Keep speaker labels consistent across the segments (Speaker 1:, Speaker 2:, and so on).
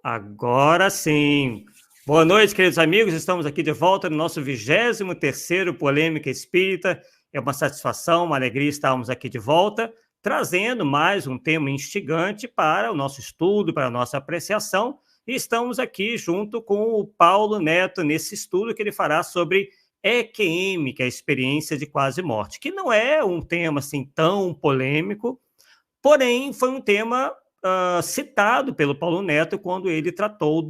Speaker 1: Agora sim. Boa noite, queridos amigos. Estamos aqui de volta no nosso 23º Polêmica Espírita. É uma satisfação, uma alegria estarmos aqui de volta, trazendo mais um tema instigante para o nosso estudo, para a nossa apreciação. E estamos aqui junto com o Paulo Neto nesse estudo que ele fará sobre EQM, que é a experiência de quase morte, que não é um tema assim tão polêmico, porém foi um tema citado pelo Paulo Neto quando ele tratou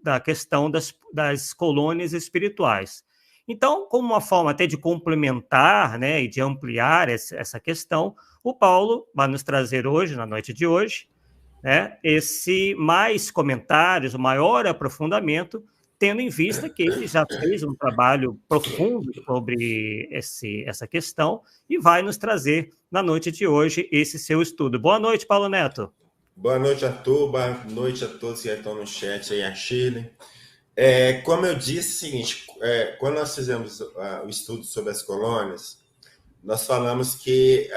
Speaker 1: da questão das colônias espirituais. Então, como uma forma até de complementar, né, e de ampliar essa questão, o Paulo vai nos trazer hoje, na noite de hoje, né, esse mais comentários, o maior aprofundamento, tendo em vista que ele já fez um trabalho profundo sobre essa questão e vai nos trazer, na noite de hoje, esse seu estudo. Boa noite, Paulo Neto.
Speaker 2: Boa noite, Arthur. Boa noite a todos que estão no chat aí, a Shirley. Como eu disse, é o seguinte, quando nós fizemos o estudo sobre as colônias, nós falamos que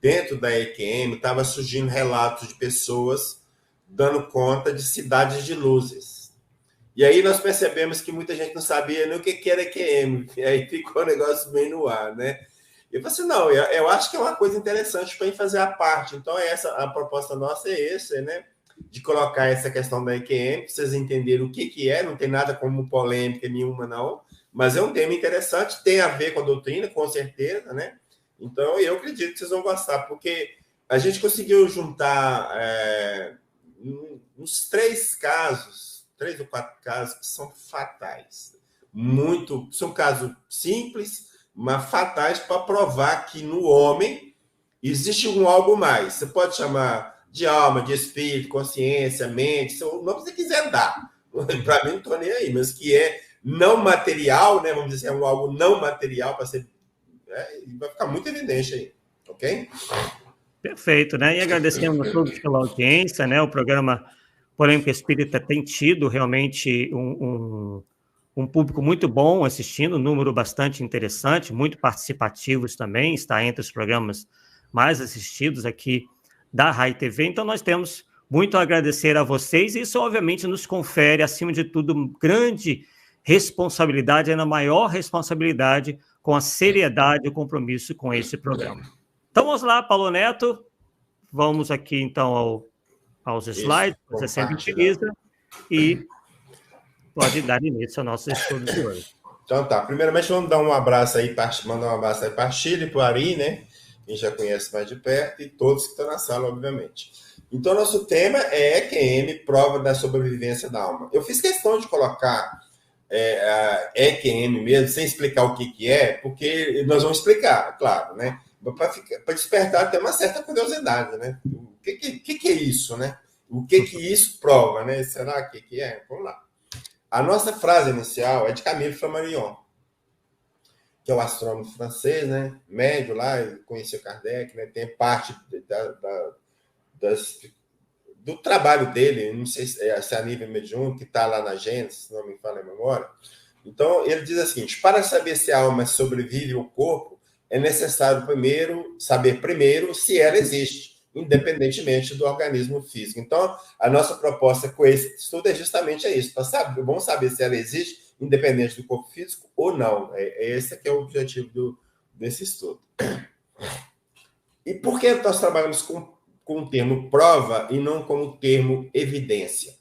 Speaker 2: dentro da EQM estava surgindo relatos de pessoas dando conta de cidades de luzes. E aí nós percebemos que muita gente não sabia nem o que era EQM, e aí ficou o negócio bem no ar, né? Eu falei assim, não, eu acho que é uma coisa interessante para fazer a parte. Então, a proposta nossa é essa, né? De colocar essa questão da EQM, para vocês entenderem o que é, não tem nada como polêmica nenhuma, não, mas é um tema interessante, tem a ver com a doutrina, com certeza, né? Então, eu acredito que vocês vão gostar, porque a gente conseguiu juntar uns 3 ou 4 casos que são fatais. São casos simples, mas fatais para provar que no homem existe algo mais. Você pode chamar de alma, de espírito, consciência, mente, o nome que você quiser dar. Para mim, não estou nem aí, mas que é não material, né? Vamos dizer, algo não material para ser. Vai ficar muito evidente aí, ok?
Speaker 1: Perfeito, né? E agradecemos a todos pela audiência, né? O programa Polêmica Espírita tem tido realmente um público muito bom assistindo, um número bastante interessante, muito participativos também, está entre os programas mais assistidos aqui da Rai TV. Então, nós temos muito a agradecer a vocês, e isso, obviamente, nos confere, acima de tudo, grande responsabilidade, ainda maior responsabilidade com a seriedade e o compromisso com esse programa. Então, vamos lá, Paulo Neto, vamos aqui, então, aos slides, que você sempre utiliza, e pode dar início ao nosso estudo de hoje.
Speaker 2: Então tá, primeiramente vamos dar um abraço aí, mandar um abraço aí para a Chile, para o Ari, né? Quem já conhece mais de perto, e todos que estão na sala, obviamente. Então, nosso tema é EQM, prova da sobrevivência da alma. Eu fiz questão de colocar a EQM mesmo, sem explicar o que é, porque nós vamos explicar, claro, né? Para despertar até uma certa curiosidade, né? O que é isso, né? O que isso prova, né? Será que é? Vamos lá. A nossa frase inicial é de Camille Flammarion, que é o astrônomo francês, né? Médio lá, conheceu Kardec, né? Tem parte do trabalho dele, não sei se é a nível mediúnico, que está lá na Gênesis, se não me falha a memória. Então, ele diz o seguinte: para saber se a alma sobrevive ao corpo, é necessário saber primeiro se ela existe, independentemente do organismo físico. Então, a nossa proposta com esse estudo é justamente isso, vamos saber se ela existe, independente do corpo físico ou não. Esse que é o objetivo desse estudo. E por que nós trabalhamos com o termo prova e não com o termo evidência?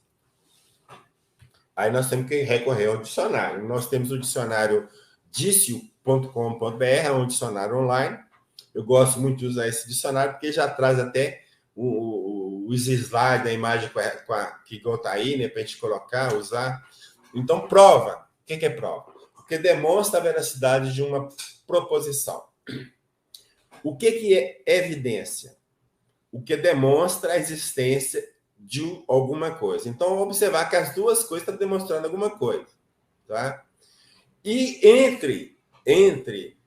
Speaker 2: Aí nós temos que recorrer ao dicionário. Nós temos o dicionário dicio.com.br, é um dicionário online. Eu gosto muito de usar esse dicionário, porque já traz até os slides, a imagem que está aí, né, para a gente colocar, usar. Então, prova. O que é prova? Porque demonstra a veracidade de uma proposição. O que é evidência? O que demonstra a existência de alguma coisa. Então, observar que as duas coisas estão demonstrando alguma coisa. Tá? E entre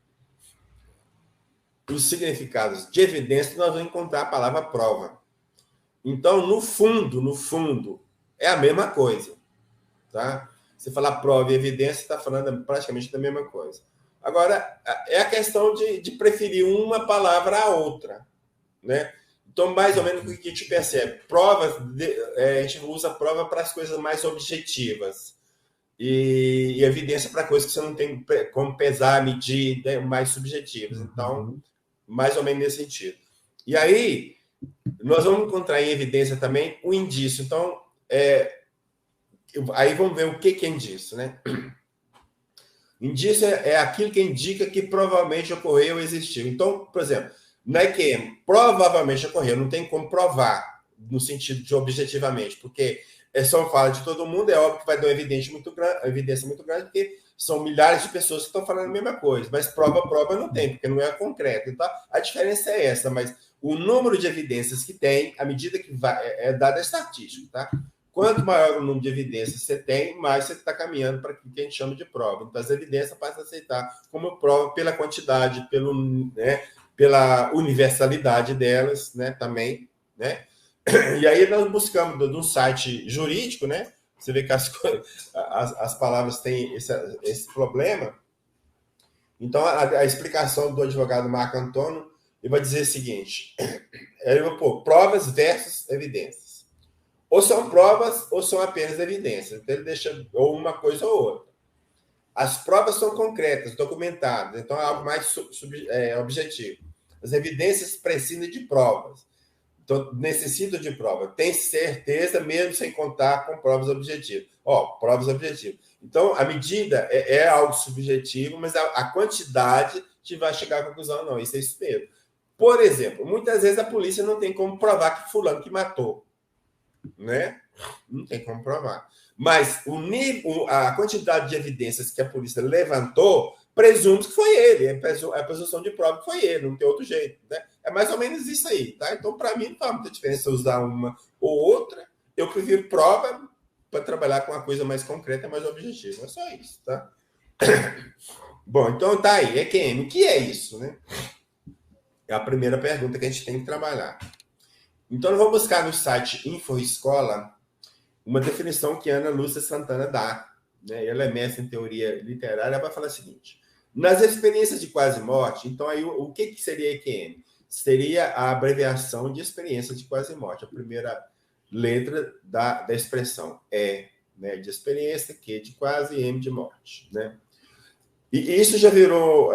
Speaker 2: os significados de evidência, nós vamos encontrar a palavra prova. Então, no fundo, é a mesma coisa. Tá? Você falar prova e evidência, está falando praticamente da mesma coisa. Agora, é a questão de preferir uma palavra à outra. Né? Então, mais ou menos o que a gente percebe? Provas, a gente usa prova para as coisas mais objetivas. E evidência para coisas que você não tem como pesar, medir, né, mais subjetivas. Então, mais ou menos nesse sentido. E aí, nós vamos encontrar em evidência também o indício. Então, aí vamos ver o que é indício, né? Indício é aquilo que indica que provavelmente ocorreu ou existiu. Então, por exemplo, na EQM, provavelmente ocorreu, não tem como provar, no sentido de objetivamente, porque é só fala de todo mundo, é óbvio que vai dar uma evidência muito grande, porque são milhares de pessoas que estão falando a mesma coisa, mas prova não tem, porque não é concreto. Então, a diferença é essa, mas o número de evidências que tem, à medida que vai, é dado estatístico, tá? Quanto maior o número de evidências você tem, mais você está caminhando para o que a gente chama de prova. Então, as evidências passam a aceitar como prova pela quantidade, pela universalidade delas, né, também, né? E aí nós buscamos de um site jurídico, né? Você vê que as palavras têm esse problema. Então, a explicação do advogado Marco Antônio, ele vai dizer o seguinte, ele vai pôr provas versus evidências. Ou são provas ou são apenas evidências. Então, ele deixa ou uma coisa ou outra. As provas são concretas, documentadas, então é algo mais objetivo. As evidências precisam de provas. Então, necessito de prova. Tem certeza, mesmo sem contar com provas objetivas. Provas objetivas. Então, a medida é algo subjetivo, mas a quantidade te vai chegar à conclusão, não, isso é isso mesmo. Por exemplo, muitas vezes a polícia não tem como provar que fulano que matou, né? Não tem como provar. Mas a quantidade de evidências que a polícia levantou presume que foi ele. A presunção de prova que foi ele, não tem outro jeito, né? É mais ou menos isso aí, tá? Então, para mim, não faz muita diferença usar uma ou outra. Eu prefiro prova para trabalhar com uma coisa mais concreta, mais objetiva. É só isso, tá? Bom, então tá aí. EQM, o que é isso, né? É a primeira pergunta que a gente tem que trabalhar. Então, eu vou buscar no site InfoEscola uma definição que Ana Lúcia Santana dá, né? Ela é mestre em teoria literária, ela vai falar o seguinte: nas experiências de quase morte, então aí o que seria EQM? Seria a abreviação de experiência de quase morte, a primeira letra da expressão né, de experiência, Q de quase, M de morte, né? E isso já virou,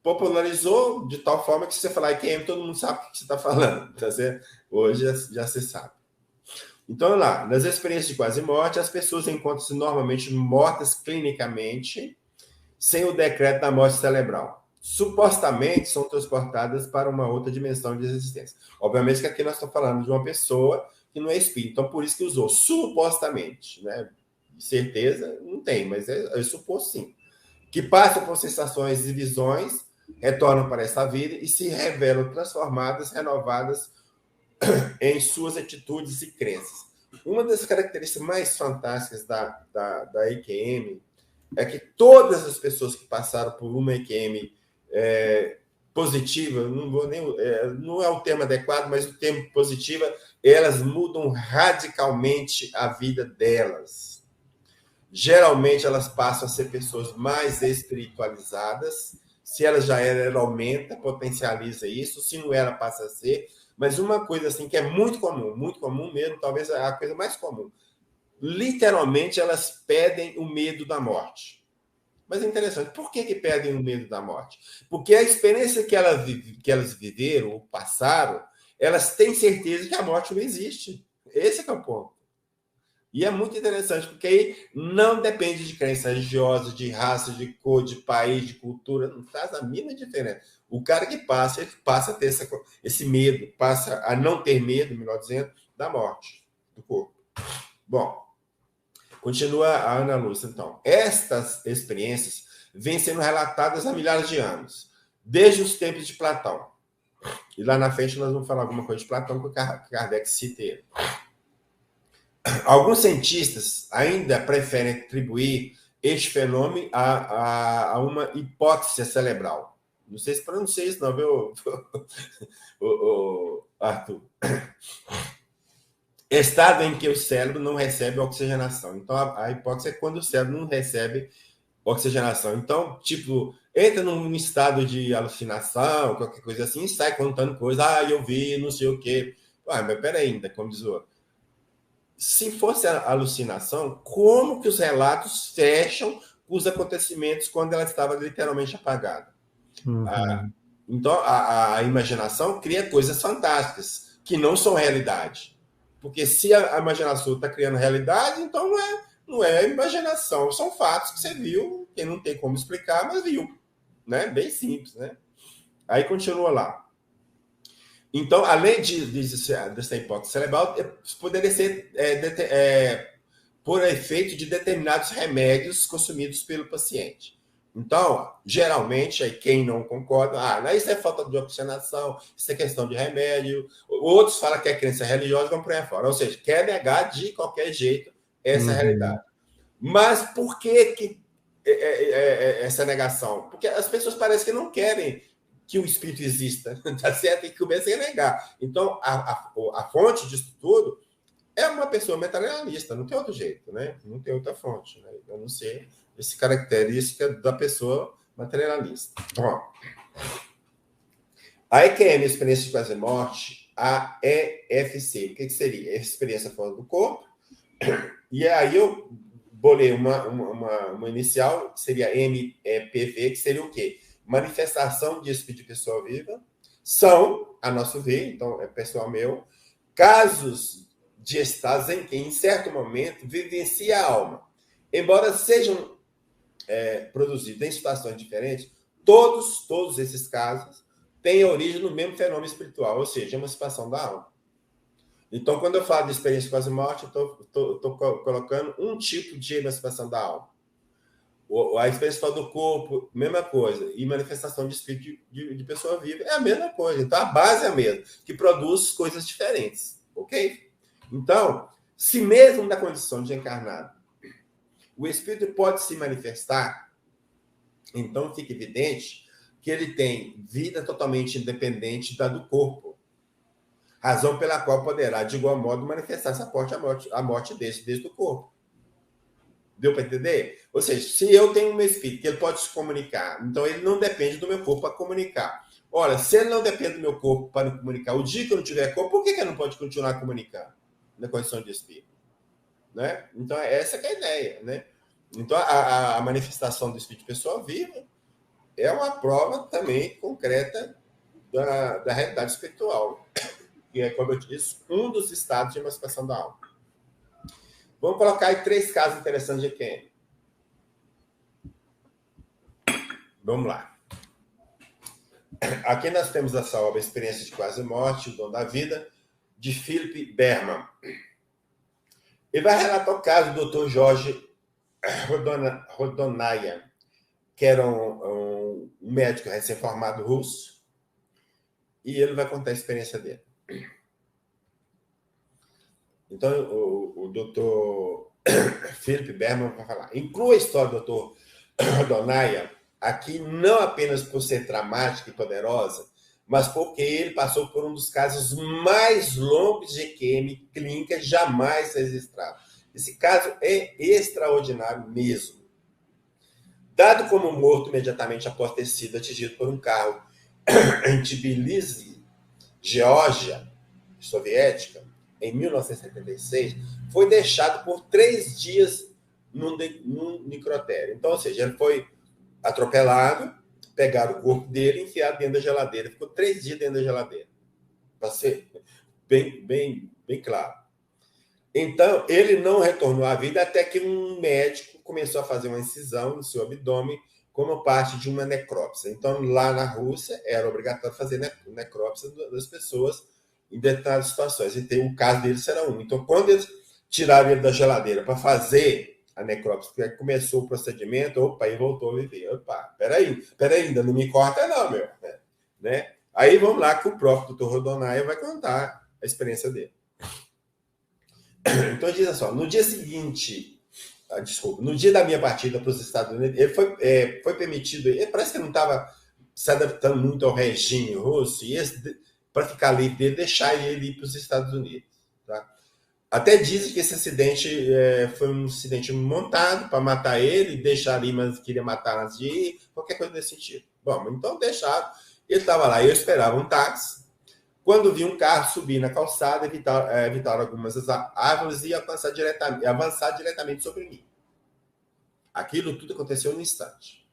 Speaker 2: popularizou de tal forma que se você falar EQM, todo mundo sabe o que você está falando, tá certo? Hoje já se sabe. Então, lá, nas experiências de quase morte, as pessoas encontram-se normalmente mortas clinicamente, sem o decreto da morte cerebral. Supostamente são transportadas para uma outra dimensão de existência. Obviamente que aqui nós estamos falando de uma pessoa que não é espírito, então por isso que usou supostamente, né? Certeza não tem, mas é suposto sim. Que passam por sensações e visões, retornam para essa vida e se revelam transformadas, renovadas em suas atitudes e crenças. Uma das características mais fantásticas da EQM é que todas as pessoas que passaram por uma EQM positiva, não é o termo adequado, mas o termo positiva, elas mudam radicalmente a vida delas. Geralmente elas passam a ser pessoas mais espiritualizadas. Se ela já era, ela aumenta, potencializa isso. Se não era, passa a ser. Mas uma coisa assim que é muito comum mesmo, talvez a coisa mais comum. Literalmente, elas perdem o medo da morte. Mas é interessante, por que perdem o medo da morte? Porque a experiência que elas viveram, ou passaram, elas têm certeza que a morte não existe. Esse é o ponto. E é muito interessante, porque aí não depende de crença religiosa, de raça, de cor, de país, de cultura, não faz a mínima diferença. O cara que passa, ele passa a ter esse medo, passa a não ter medo, melhor dizendo, da morte do corpo. Bom, continua a Ana Lúcia, então. Estas experiências vêm sendo relatadas há milhares de anos, desde os tempos de Platão. E lá na frente nós vamos falar alguma coisa de Platão, que o Kardec cita ele. Alguns cientistas ainda preferem atribuir este fenômeno a uma hipóxia cerebral. Não sei se pronuncia isso, não, viu, Arthur? Estado em que o cérebro não recebe oxigenação. Então, a hipóxia é quando o cérebro não recebe oxigenação. Então, tipo, entra num estado de alucinação, qualquer coisa assim, e sai contando coisa, eu vi, não sei o quê. Mas peraí, ainda, como diz o outro. Se fosse alucinação, como que os relatos fecham os acontecimentos quando ela estava literalmente apagada? Então, a imaginação cria coisas fantásticas, que não são realidade. Porque se a imaginação está criando realidade, então não é imaginação, são fatos que você viu, que não tem como explicar, mas viu. Né? Bem simples. Né? Aí continua lá. Então, além dessa hipótese cerebral, poderia ser por efeito de determinados remédios consumidos pelo paciente. Então, geralmente, aí quem não concorda, isso é falta de oxigenação, isso é questão de remédio. Outros falam que é crença religiosa, vão por aí fora. Ou seja, quer negar de qualquer jeito essa realidade. Mas por que essa negação? Porque as pessoas parecem que não querem que o espírito exista, tá certo? E começam a negar. Então, a fonte disso tudo é uma pessoa materialista, não tem outro jeito, né? Não tem outra fonte, né? A não ser essa característica da pessoa materialista. Bom, a EQM, experiência de quase morte, a EFC, o que seria? Experiência fora do corpo. E aí eu bolei uma inicial, que seria MPV, que seria o quê? Manifestação de espírito de pessoa viva. São, a nosso ver, então é pessoal meu, casos de estados em que, em certo momento, vivencia a alma. Embora sejam produzidos em situações diferentes, todos esses casos têm origem no mesmo fenômeno espiritual, ou seja, emancipação da alma. Então, quando eu falo de experiência quase-morte, eu estou colocando um tipo de emancipação da alma. A experiência do corpo, mesma coisa. E manifestação de espírito de pessoa viva é a mesma coisa. Então, a base é a mesma, que produz coisas diferentes. Ok? Então, se mesmo na condição de encarnado, o espírito pode se manifestar, então fica evidente que ele tem vida totalmente independente da do corpo. Razão pela qual poderá, de igual modo, manifestar-se a morte desde o corpo. Deu para entender? Ou seja, se eu tenho um espírito que ele pode se comunicar, então ele não depende do meu corpo para comunicar. Ora, se ele não depende do meu corpo para comunicar, o dia que eu não tiver corpo, por que ele não pode continuar comunicando na condição de espírito? Né? Então, essa que é a ideia. Né? Então, a manifestação do espírito de pessoa viva é uma prova também concreta da realidade espiritual, que é, como eu disse, um dos estados de emancipação da alma. Vamos colocar aí 3 casos interessantes de EQM. Vamos lá. Aqui nós temos essa obra Experiência de Quase Morte, O Dom da Vida, de Philip Berman. Ele vai relatar o caso do Dr. Jorge Rodonaya, que era um médico recém-formado russo, e ele vai contar a experiência dele. Então, o doutor Philip Berman vai falar. Inclua a história do doutor Rodonaya aqui não apenas por ser dramática e poderosa, mas porque ele passou por um dos casos mais longos de EQM clínica jamais registrado. Esse caso é extraordinário mesmo. Dado como morto imediatamente após ter sido atingido por um carro em Tbilisi, Geórgia soviética, em 1976, foi deixado por 3 dias num necrotério. Então, ou seja, ele foi atropelado, pegaram o corpo dele e enfiaram dentro da geladeira. Ficou 3 dias dentro da geladeira. Para ser bem claro. Então, ele não retornou à vida até que um médico começou a fazer uma incisão no seu abdômen como parte de uma necrópsia. Então, lá na Rússia, era obrigatório fazer necrópsia das pessoas em determinadas situações. E o caso dele será um. Então, quando eles tiraram ele da geladeira para fazer a necrópsia, começou o procedimento, e voltou a viver. Peraí, ainda não me corta não, meu. Né? Aí vamos lá que o próprio Dr. Rodonaya vai contar a experiência dele. Então, diz assim, no dia seguinte, no dia da minha partida para os Estados Unidos, ele foi permitido, ele parece que não estava se adaptando muito ao regime russo, e para ficar livre dele, deixar ele ir para os Estados Unidos. Tá? Até dizem que esse acidente foi um acidente montado para matar ele, deixar ali, mas queria matar antes de ir, qualquer coisa desse sentido. Bom, então deixaram. Ele estava lá, eu esperava um táxi. Quando vi um carro subir na calçada, evitar algumas árvores e avançar diretamente sobre mim. Aquilo tudo aconteceu no instante.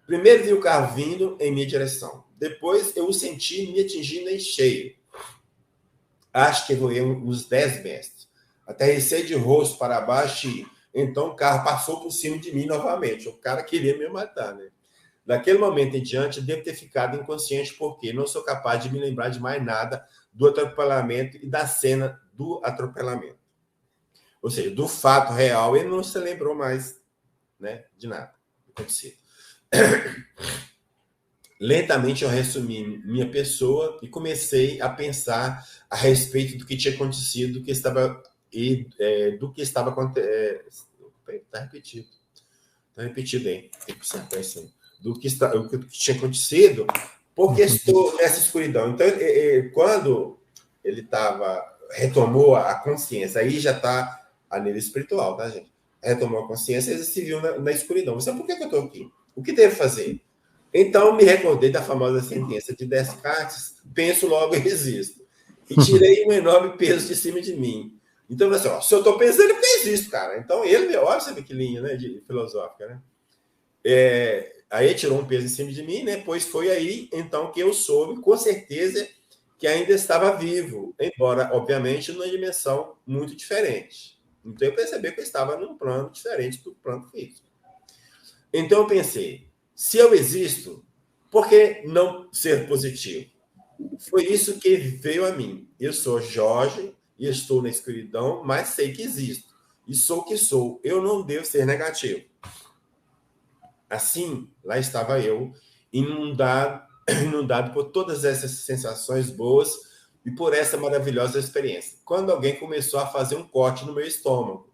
Speaker 2: Primeiro vi o carro vindo em minha direção. Depois eu o senti me atingindo em cheio. Acho que voei uns 10 metros. Aterrissei de rosto para baixo e então o carro passou por cima de mim novamente. O cara queria me matar, né? Daquele momento em diante, devo ter ficado inconsciente porque não sou capaz de me lembrar de mais nada do atropelamento e da cena do atropelamento. Ou seja, do fato real, ele não se lembrou mais, né, de nada acontecido. Lentamente eu ressumi minha pessoa e comecei a pensar a respeito do que tinha acontecido, do que estava acontecendo. Está repetido. Está repetido aí. Tem que ser assim. Do que tinha acontecido, porque estou nessa escuridão. Então, quando ele retomou a consciência, aí já está a nível espiritual, tá, gente? Retomou a consciência, ele se viu na escuridão. Você, por que eu estou aqui? O que devo fazer? Então, me recordei da famosa sentença de Descartes, penso, logo existo. E tirei um enorme peso de cima de mim. Então, assim, ó, se eu estou pensando, é porque existo, cara. Então, ele, olha, você vê que linha, né, filosófica, né? Aí tirou um peso em cima de mim, né? Pois foi aí, então, que eu soube, com certeza, que ainda estava vivo, embora, obviamente, numa dimensão muito diferente. Então, eu percebi que eu estava num plano diferente do plano físico. Então, eu pensei, se eu existo, por que não ser positivo? Foi isso que veio a mim. Eu sou Jorge e estou na escuridão, mas sei que existo. E sou o que sou. Eu não devo ser negativo. Assim, lá estava eu, inundado por todas essas sensações boas e por essa maravilhosa experiência. Quando alguém começou a fazer um corte no meu estômago.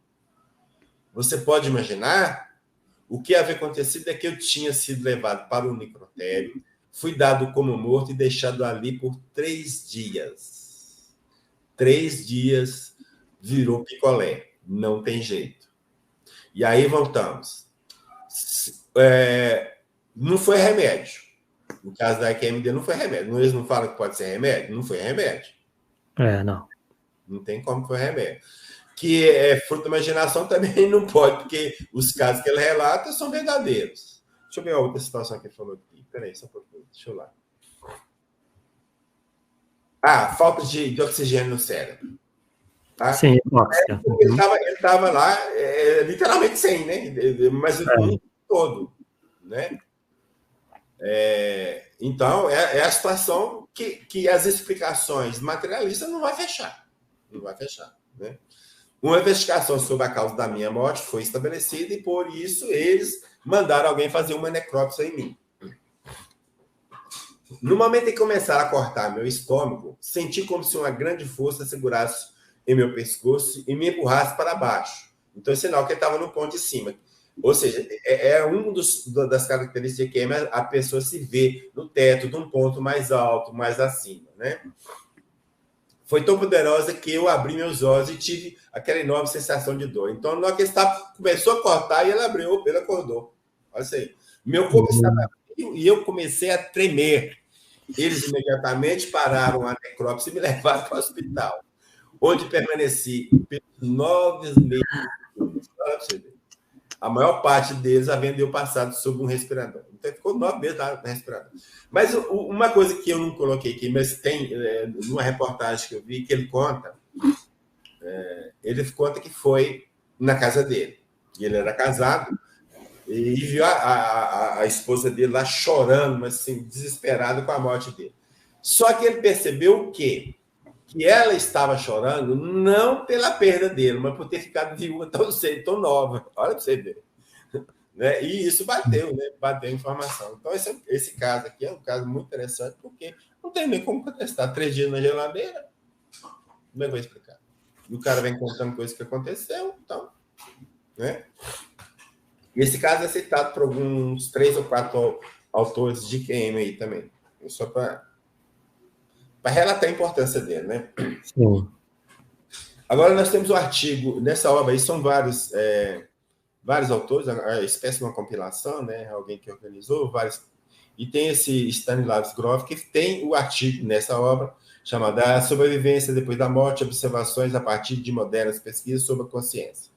Speaker 2: Você pode imaginar? O que havia acontecido é que eu tinha sido levado para o necrotério, fui dado como morto e deixado ali por 3 dias. 3 dias virou picolé. Não tem jeito. E aí voltamos. Não foi remédio. No caso da QMD, não foi remédio. Eles não falam que pode ser remédio? Não foi remédio.
Speaker 1: Não.
Speaker 2: Não tem como foi remédio. Que é fruto da imaginação também não pode, porque os casos que ele relata são verdadeiros. Deixa eu ver a outra situação que ele falou aqui. Peraí, só um pouquinho. Deixa eu lá. Falta de oxigênio no cérebro. Tá?
Speaker 1: Sim, hipóxia.
Speaker 2: Ele estava lá, literalmente sem, né? Mas o mundo todo, né? Então, é a situação que as explicações materialistas não vai fechar. Não vai fechar, né? Uma investigação sobre a causa da minha morte foi estabelecida e, por isso, eles mandaram alguém fazer uma necrópsia em mim. No momento em que começaram a cortar meu estômago, senti como se uma grande força segurasse em meu pescoço e me empurrasse para baixo. Então, é sinal que ele estava no ponto de cima. Ou seja, uma das características que a pessoa se vê no teto de um ponto mais alto, mais acima, né? Foi tão poderosa que eu abri meus olhos e tive aquela enorme sensação de dor. Então, na hora que ele começou a cortar, e ele abriu, ele acordou. Olha isso aí. Meu corpo estava frio e eu comecei a tremer. Eles imediatamente pararam a necrópsia e me levaram para o hospital, onde permaneci pelos 9 meses. Olha para você ver. A maior parte deles havendo eu passado sob um respirador. Então, ficou 9 meses no respirador. Mas uma coisa que eu não coloquei aqui, mas tem numa reportagem que eu vi, que ele conta que foi na casa dele. E ele era casado e viu a esposa dele lá chorando, mas assim, desesperada com a morte dele. Só que ele percebeu o quê? Que ela estava chorando não pela perda dele, mas por ter ficado viúva tão cedo, tão nova. Olha para você ver. Né? E isso bateu, né? Bateu a informação. Então, esse caso aqui é um caso muito interessante, porque não tem nem como contestar. 3 dias na geladeira, como é que vai explicar? E o cara vem contando coisas que aconteceu, então, né? E esse caso é citado por alguns 3 ou 4 autores de QM aí também. Só para relatar a importância dele, né?
Speaker 1: Sim.
Speaker 2: Agora, nós temos o artigo, nessa obra aí são vários autores, a espécie de uma compilação, né? Alguém que organizou, vários. E tem esse Stanislavski Grof, que tem o artigo nessa obra, chamada A Sobrevivência Depois da Morte, Observações a partir de modernas pesquisas sobre a consciência.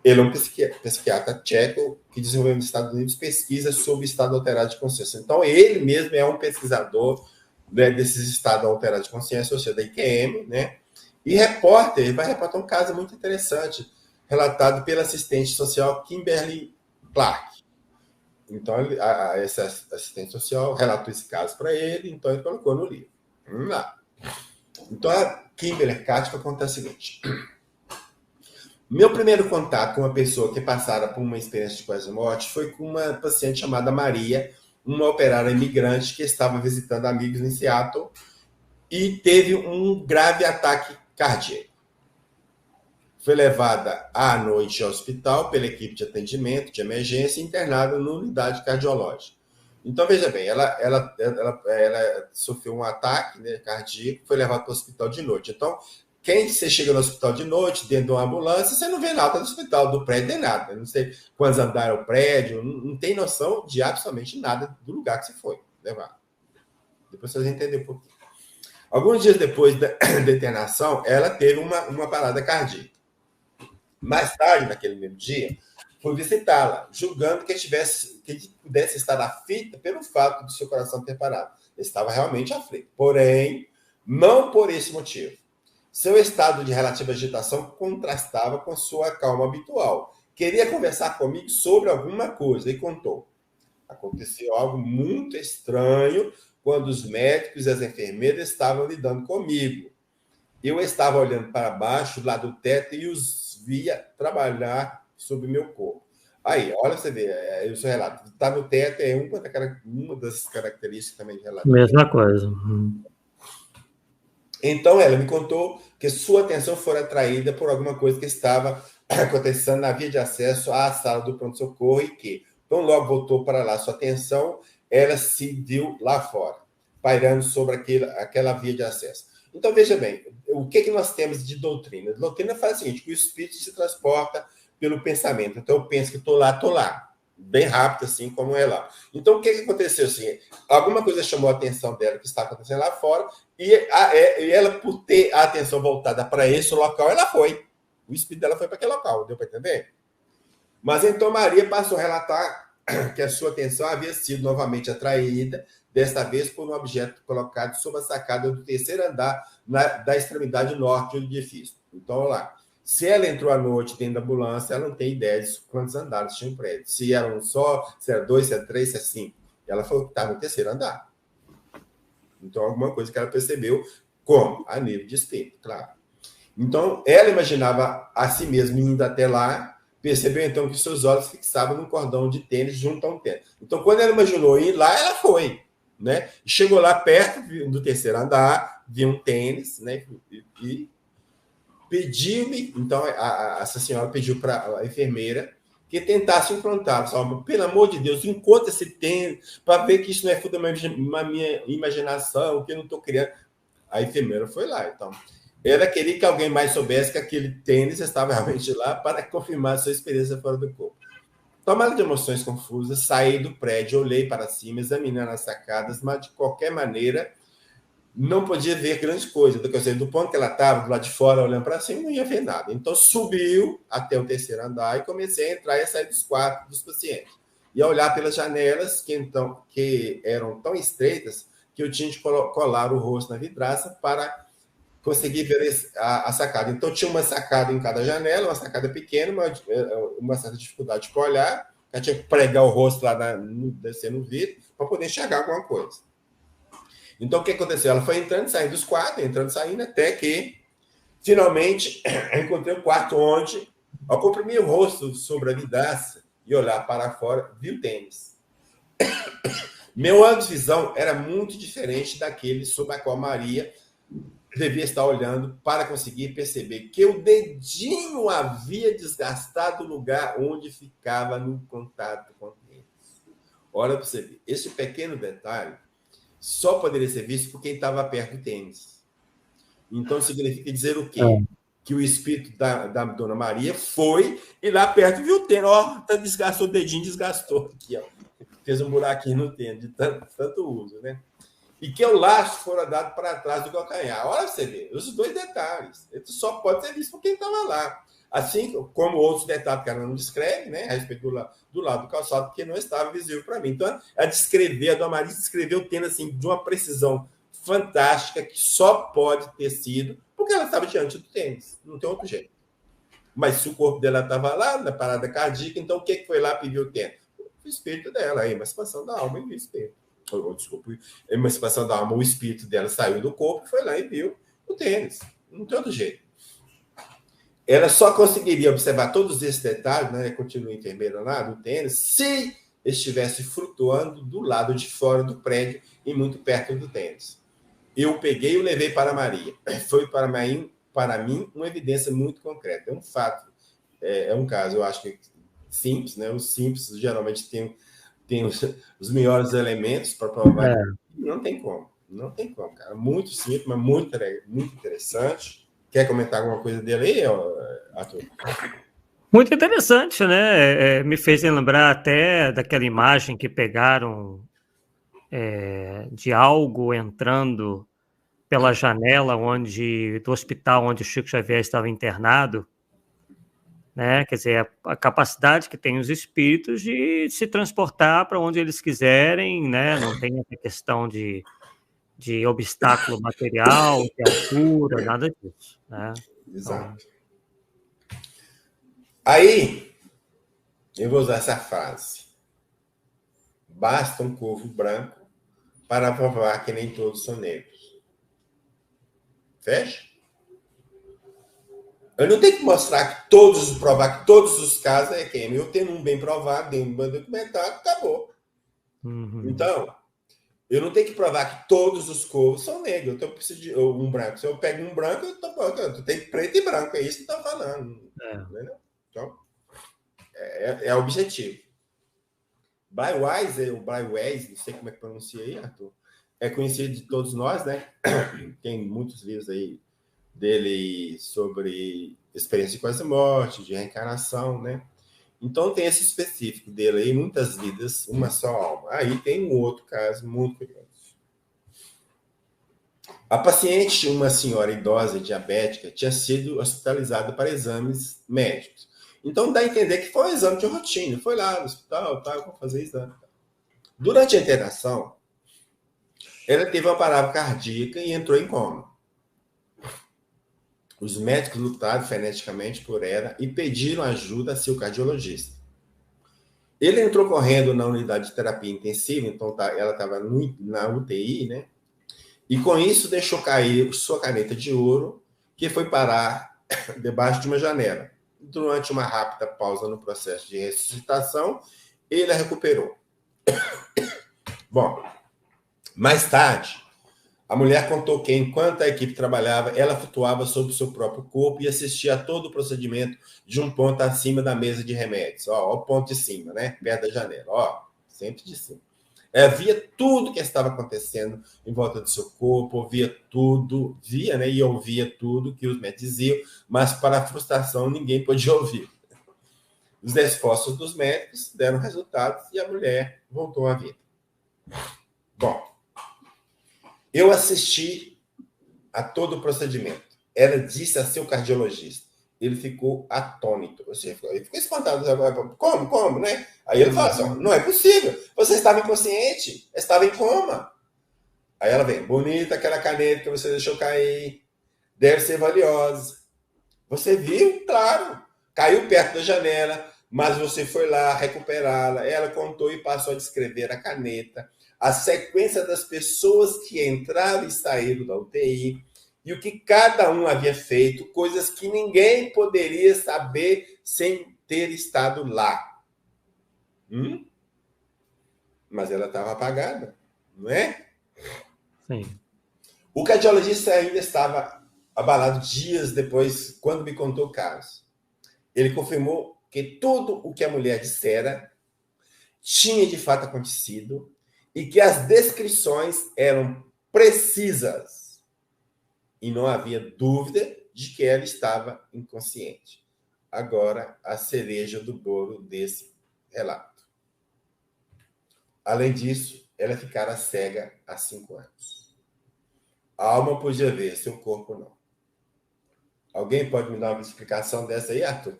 Speaker 2: Ele é um psiquiatra tcheco que desenvolveu nos Estados Unidos pesquisas sobre estado alterado de consciência. Então, ele mesmo é um pesquisador, né, desses estados alterados de consciência, ou seja, da IQM, né? E ele vai reportar um caso muito interessante, relatado pela assistente social Kimberly Clark. Então, essa assistente social relatou esse caso para ele, então ele colocou no livro. Vamos lá. Então, a Kimberly Clark vai contar o seguinte. Meu primeiro contato com uma pessoa que passara por uma experiência de quase morte foi com uma paciente chamada Maria, uma operária imigrante que estava visitando amigos em Seattle e teve um grave ataque cardíaco. Foi levada à noite ao hospital pela equipe de atendimento de emergência e internada numa unidade cardiológica. Então, veja bem, ela sofreu um ataque, né, cardíaco, foi levada para o hospital de noite. Então, quem você chega no hospital de noite, dentro de uma ambulância, você não vê nada do hospital, do prédio, nem nada. Não sei quantos andares é o prédio, não tem noção de absolutamente nada do lugar que você foi levar. Depois vocês entendem um pouquinho. Alguns dias depois da internação, ela teve uma parada cardíaca. Mais tarde, naquele mesmo dia, fui visitá-la, julgando que pudesse estar aflita pelo fato de seu coração ter parado. Ele estava realmente aflito. Porém, não por esse motivo. Seu estado de relativa agitação contrastava com sua calma habitual. Queria conversar comigo sobre alguma coisa e contou. Aconteceu algo muito estranho quando os médicos e as enfermeiras estavam lidando comigo. Eu estava olhando para baixo, lá do teto, e os via trabalhar sobre meu corpo. Aí, olha, você vê, o seu relato. Está no teto é uma das características também de relato.
Speaker 1: Mesma coisa.
Speaker 2: Então, ela me contou que sua atenção foi atraída por alguma coisa que estava acontecendo na via de acesso à sala do pronto-socorro e que, então, logo voltou para lá sua atenção, ela se viu lá fora, pairando sobre aquela via de acesso. Então, veja bem, o que nós temos de doutrina? A doutrina faz o seguinte, que o espírito se transporta pelo pensamento. Então, eu penso que estou lá. Bem rápido, assim, como é lá. Então, o que aconteceu? Assim, alguma coisa chamou a atenção dela que está acontecendo lá fora, e ela, por ter a atenção voltada para esse local, ela foi. O espírito dela foi para aquele local, deu para entender? Mas então Maria passou a relatar que a sua atenção havia sido novamente atraída, desta vez por um objeto colocado sob a sacada do terceiro andar da extremidade norte do edifício. Então, olha lá. Se ela entrou à noite dentro da ambulância, ela não tem ideia de quantos andares tinha o prédio. Se era um só, se era dois, se era três, se era cinco. Ela falou que estava no terceiro andar. Então, alguma coisa que ela percebeu, como? A nível de espírito, claro. Então, ela imaginava a si mesma indo até lá, percebeu então que seus olhos fixavam num cordão de tênis junto a um tênis. Então, quando ela imaginou ir lá, ela foi, né? Chegou lá perto do terceiro andar, viu um tênis, né? E pediu-me, então essa senhora pediu para a enfermeira que tentasse encontrá-lo. Só, pelo amor de Deus, encontra esse tênis para ver que isso não é fruto da minha imaginação, que eu não estou criando. A enfermeira foi lá, então. Ela queria que alguém mais soubesse que aquele tênis estava realmente lá para confirmar sua experiência fora do corpo. Tomada de emoções confusas, saí do prédio, olhei para cima, examinando as sacadas, mas de qualquer maneira não podia ver grandes coisas. Do ponto que ela estava, do lado de fora, olhando para cima, não ia ver nada. Então, subiu até o terceiro andar e comecei a entrar e a sair dos quartos dos pacientes. E a olhar pelas janelas, que eram tão estreitas, que eu tinha de colar o rosto na vidraça para conseguir ver a sacada. Então, tinha uma sacada em cada janela, uma sacada pequena, uma certa dificuldade para olhar. Eu tinha que pregar o rosto lá, descendo no vidro, para poder enxergar alguma coisa. Então, o que aconteceu? Ela foi entrando e saindo dos quartos, entrando e saindo, até que, finalmente, eu encontrei um quarto onde, ao comprimir o rosto sobre a vidraça e olhar para fora, vi o tênis. Meu ângulo de visão era muito diferente daquele sob a qual Maria devia estar olhando para conseguir perceber que o dedinho havia desgastado o lugar onde ficava no contato com o tênis. Olha para você ver. Esse pequeno detalhe só poderia ser visto por quem estava perto do tênis. Então, significa dizer o quê? que o espírito da Dona Maria foi e lá perto viu o tênis. Ó, desgastou o dedinho, desgastou aqui, ó. Fez um buraquinho no tênis, de tanto uso, né? E que o laço fora dado para trás do calcanhar. Olha você ver, os dois detalhes. Ele só pode ser visto por quem estava lá. Assim como outros detalhes que ela não descreve, né? A respeito do lado do calçado, porque não estava visível para mim. Então, a Dona Maria descreveu o tênis assim, de uma precisão fantástica, que só pode ter sido porque ela estava diante do tênis. Não tem outro jeito. Mas se o corpo dela estava lá, na parada cardíaca, então o que foi lá pedir o tênis? O espírito dela, a emancipação da alma e o espírito. Desculpa, a emancipação da alma, o espírito dela saiu do corpo, foi lá e viu o tênis. Não tem outro jeito. Ela só conseguiria observar todos esses detalhes, né? Continua enfermeira lá do tênis, se estivesse flutuando do lado de fora do prédio e muito perto do tênis. Eu peguei e o levei para Maria. Foi para mim uma evidência muito concreta. É um fato, é um caso, eu acho que simples, né? Os simples geralmente têm os melhores elementos para provar. Não tem como, cara. Muito simples, mas muito interessante. Quer comentar alguma coisa dele aí, Arthur?
Speaker 1: Muito interessante, né? Me fez lembrar até daquela imagem que pegaram de algo entrando pela janela do hospital onde o Chico Xavier estava internado, né? Quer dizer, a capacidade que tem os espíritos de se transportar para onde eles quiserem, né? Não tem essa questão de obstáculo material, de altura, nada disso, né?
Speaker 2: Exato. Então... Aí, eu vou usar essa frase. Basta um corvo branco para provar que nem todos são negros. Fecha? Eu não tenho que mostrar que provar que todos os casos é quem. Eu tenho um bem provado, tenho um bem documentado, acabou. Então, eu não tenho que provar que todos os corvos são negros. Então, eu preciso de um branco. Se eu pego um branco, eu tenho preto e branco. É isso que está falando. Então, é o objetivo. Braiweiser, ou Braiweiser, não sei como é que pronuncia aí, Arthur, é conhecido de todos nós, né? Tem muitos livros aí dele sobre experiência de quase morte, de reencarnação, né? Então tem esse específico dele aí, muitas vidas, uma só alma. Aí tem um outro caso muito curioso. A paciente, uma senhora idosa diabética, tinha sido hospitalizada para exames médicos. Então dá a entender que foi um exame de rotina, foi lá no hospital, vou fazer exame. Durante a internação, ela teve uma parada cardíaca e entrou em coma. Os médicos lutaram freneticamente por ela e pediram ajuda a seu cardiologista. Ele entrou correndo na unidade de terapia intensiva, então ela estava na UTI, né? E com isso deixou cair sua caneta de ouro, que foi parar debaixo de uma janela. Durante uma rápida pausa no processo de ressuscitação, ele a recuperou. Bom, mais tarde, a mulher contou que, enquanto a equipe trabalhava, ela flutuava sobre o seu próprio corpo e assistia a todo o procedimento de um ponto acima da mesa de remédios. Ó, o ponto de cima, né? Perto da janela. Ó, sempre de cima. Ela via tudo que estava acontecendo em volta do seu corpo, ouvia tudo, via, né? E ouvia tudo que os médicos diziam, mas para a frustração ninguém podia ouvir. Os esforços dos médicos deram resultados e a mulher voltou à vida. Bom, eu assisti a todo o procedimento. Ela disse a seu cardiologista. Ele ficou atônito. Ou seja, ele ficou espantado. Como, né? Aí ele fala assim, não é possível. Você estava inconsciente. Estava em coma. Aí ela vem, bonita aquela caneta que você deixou cair. Deve ser valiosa. Você viu? Claro. Caiu perto da janela, mas você foi lá recuperá-la. Ela contou e passou a descrever a caneta, a sequência das pessoas que entraram e saíram da UTI, e o que cada um havia feito, coisas que ninguém poderia saber sem ter estado lá. Mas ela estava apagada, não é?
Speaker 1: Sim.
Speaker 2: O cardiologista ainda estava abalado dias depois, quando me contou o caso. Ele confirmou que tudo o que a mulher dissera tinha de fato acontecido e que as descrições eram precisas. E não havia dúvida de que ela estava inconsciente. Agora, a cereja do bolo desse relato. Além disso, ela ficara cega há 5 anos. A alma podia ver, seu corpo não. Alguém pode me dar uma explicação dessa aí, Arthur?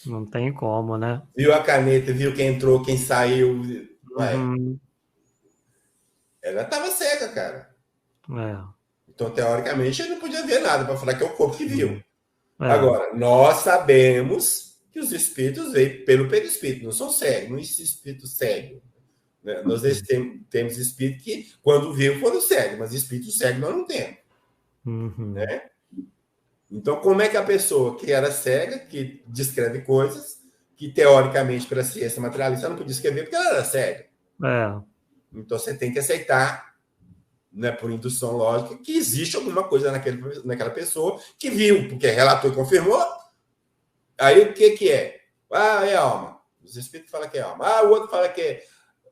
Speaker 1: Não tem como, né?
Speaker 2: Viu a caneta, viu quem entrou, quem saiu. Ué, ela estava cega, cara. Então, teoricamente, ele não podia ver nada para falar que é o corpo que viu. Agora, nós sabemos que os espíritos veem pelo perispírito, não são cegos, não existe espírito cego. Né? Nós temos espírito que, quando viu, foram cegos, mas espírito cego nós não temos. Né? Então, como é que a pessoa que era cega, que descreve coisas, que teoricamente, pela ciência materialista, não podia escrever porque ela era cega? Então, você tem que aceitar, né, por indução lógica, que existe alguma coisa naquela pessoa que viu, porque relatou e confirmou. Aí, o que é? É alma. Os espíritos falam que é alma. O outro fala que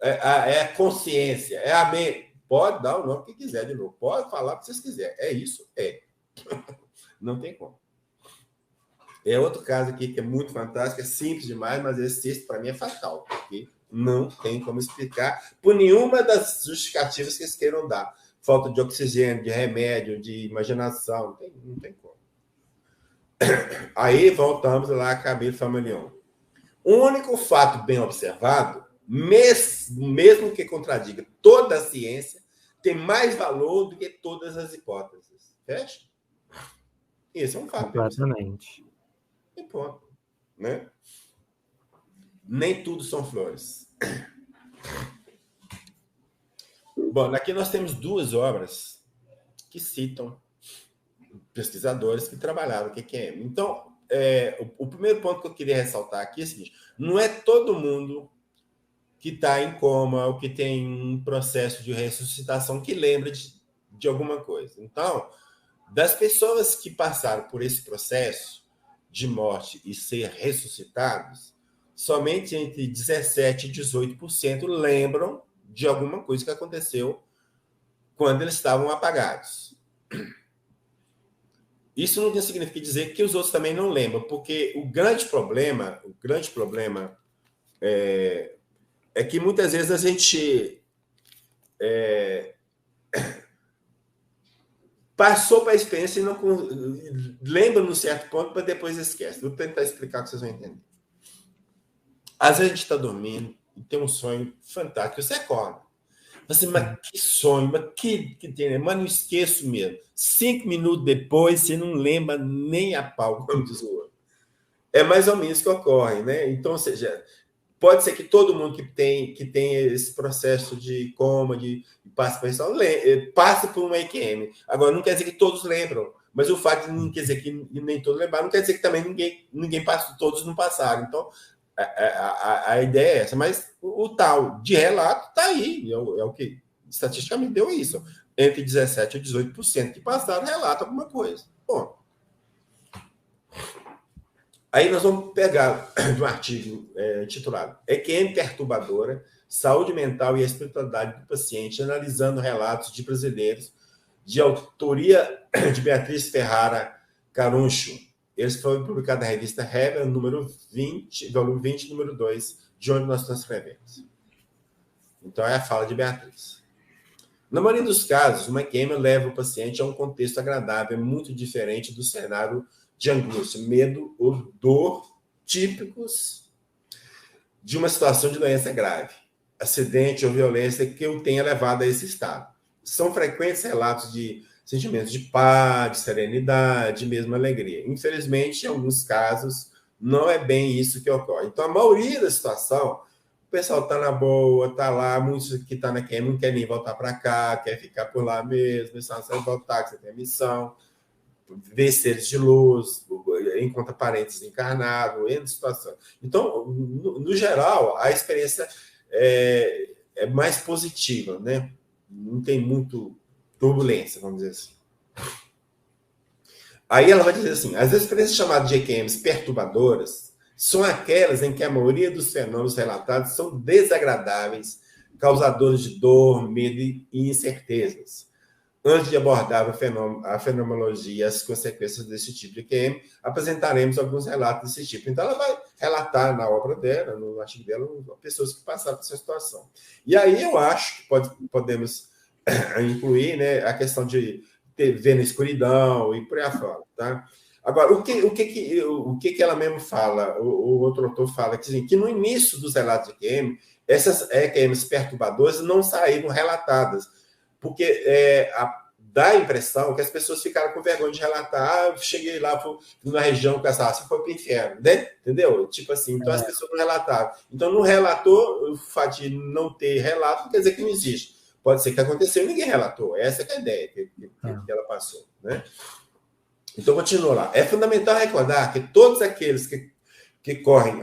Speaker 2: é a consciência, é a mente. Pode dar o nome que quiser de novo. Pode falar o que vocês quiserem. É isso? É. Não tem como. É outro caso aqui que é muito fantástico, é simples demais, mas esse para mim é fatal, porque não tem como explicar por nenhuma das justificativas que eles queiram dar. Falta de oxigênio, de remédio, de imaginação, não tem como. Aí voltamos lá a Camille Flammarion. O único fato bem observado, mesmo que contradiga toda a ciência, tem mais valor do que todas as hipóteses. Fecha? Esse é um fato.
Speaker 1: Completamente.
Speaker 2: E ponto. Né? Nem tudo são flores. Bom, aqui nós temos 2 obras que citam pesquisadores que trabalharam o QQM. Então, o primeiro ponto que eu queria ressaltar aqui é o seguinte: não é todo mundo que está em coma ou que tem um processo de ressuscitação que lembra de alguma coisa. Então, das pessoas que passaram por esse processo de morte e ser ressuscitados, somente entre 17% e 18% lembram de alguma coisa que aconteceu quando eles estavam apagados. Isso não significa dizer que os outros também não lembram, porque o grande problema é que muitas vezes a gente passou para a experiência e não lembra num certo ponto, mas depois esquece. Vou tentar explicar que vocês vão entender. Às vezes a gente está dormindo e tem um sonho fantástico, você acorda. Assim, mas que sonho, mas que tem, mas não esqueço mesmo. 5 minutos depois, você não lembra nem a pau, como diz o outro. É mais ou menos que ocorre, né? Então, ou seja, pode ser que todo mundo que tem esse processo de coma, de passe por isso, passe por um EQM. Agora, não quer dizer que todos lembram, mas o fato de não quer dizer que nem todos lembraram, não quer dizer que também ninguém passou, todos não passaram. Então, a ideia é essa, mas o tal de relato está aí, é o que estatisticamente deu isso. Entre 17% e 18% que passaram relata alguma coisa. Bom, aí nós vamos pegar um artigo titulado EQM perturbadora, saúde mental e a espiritualidade do paciente, analisando relatos de brasileiros, de autoria de Beatriz Ferrara Caruncho. Esse foi publicado na revista Heber, número 20, volume 20, número 2, de onde nós transcrevemos. Então, é a fala de Beatriz. Na maioria dos casos, uma EQM leva o paciente a um contexto agradável, muito diferente do cenário de angústia, medo ou dor típicos de uma situação de doença grave, acidente ou violência que o tenha levado a esse estado. São frequentes relatos de sentimentos de paz, de serenidade, de mesmo alegria. Infelizmente, em alguns casos, não é bem isso que ocorre. Então, a maioria da situação, o pessoal está na boa, está lá, muitos que estão na EQM não querem nem voltar para cá, quer ficar por lá mesmo, só você voltar, que você tem a missão, ver seres de luz, encontra parentes encarnados, em situação. Então, no geral, a experiência é mais positiva, né? Não tem muito turbulência, vamos dizer assim. Aí ela vai dizer assim: as experiências chamadas de EQMs perturbadoras são aquelas em que a maioria dos fenômenos relatados são desagradáveis, causadores de dor, medo e incertezas. Antes de abordar a fenomenologia e as consequências desse tipo de EQM, apresentaremos alguns relatos desse tipo. Então, ela vai relatar na obra dela, no artigo dela, pessoas que passaram por essa situação. E aí eu acho que podemos incluir, né, a questão de ver na escuridão e por aí afora. Tá? Agora, o que ela mesmo fala, o outro autor fala, que no início dos relatos de EQM, essas EQMs perturbadoras não saíram relatadas, porque dá a impressão que as pessoas ficaram com vergonha de relatar. Eu cheguei lá na região que você foi para o inferno, né? Entendeu? Tipo assim, então as pessoas não relataram. Então, não relatou, o fato de não ter relato não quer dizer que não existe. Pode ser que aconteceu e ninguém relatou. Essa é a ideia que ela passou, né? Então, continua lá. É fundamental recordar que todos aqueles que correm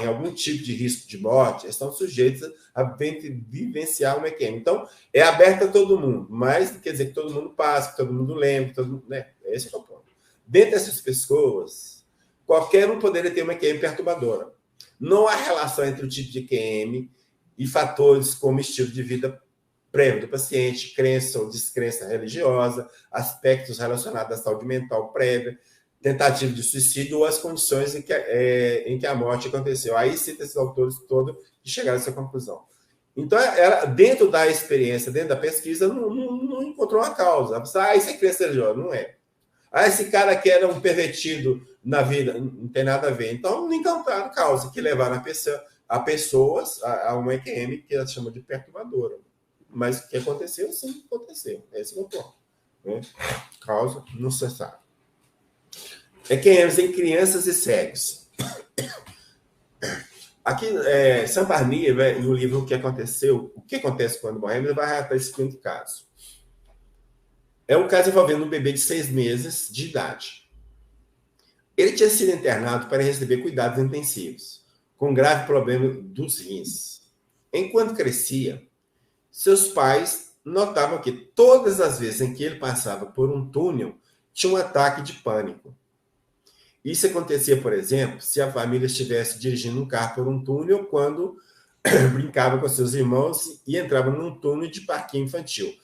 Speaker 2: algum tipo de risco de morte estão sujeitos a vivenciar uma EQM. Então, é aberto a todo mundo, mas quer dizer que todo mundo passa, que todo mundo lembra, todo mundo, né? Esse é o ponto. Dentre essas pessoas, qualquer um poderia ter uma EQM perturbadora. Não há relação entre o tipo de EQM e fatores como estilo de vida prévio do paciente, crença ou descrença religiosa, aspectos relacionados à saúde mental prévia, tentativa de suicídio ou as condições em que a morte aconteceu. Aí cita esses autores todos que chegaram a essa conclusão. Então, ela, dentro da experiência, dentro da pesquisa, não encontrou uma causa. Isso é crença religiosa, não é. Esse cara que era um pervertido na vida, não tem nada a ver. Então, não encontraram causa que levaram a pessoas a uma EQM que ela chama de perturbadora. Mas o que aconteceu, sim, aconteceu. Esse é o ponto. Né? Causa, não se sabe. EQMs em crianças e cegos. Aqui, Samparnia, no livro O que Aconteceu, o que acontece quando morremos, ele vai relatar esse seguinte caso. É um caso envolvendo um bebê de 6 meses de idade. Ele tinha sido internado para receber cuidados intensivos, com grave problema dos rins. Enquanto crescia, seus pais notavam que todas as vezes em que ele passava por um túnel, tinha um ataque de pânico. Isso acontecia, por exemplo, se a família estivesse dirigindo um carro por um túnel quando brincava com seus irmãos e entrava num túnel de parquinho infantil.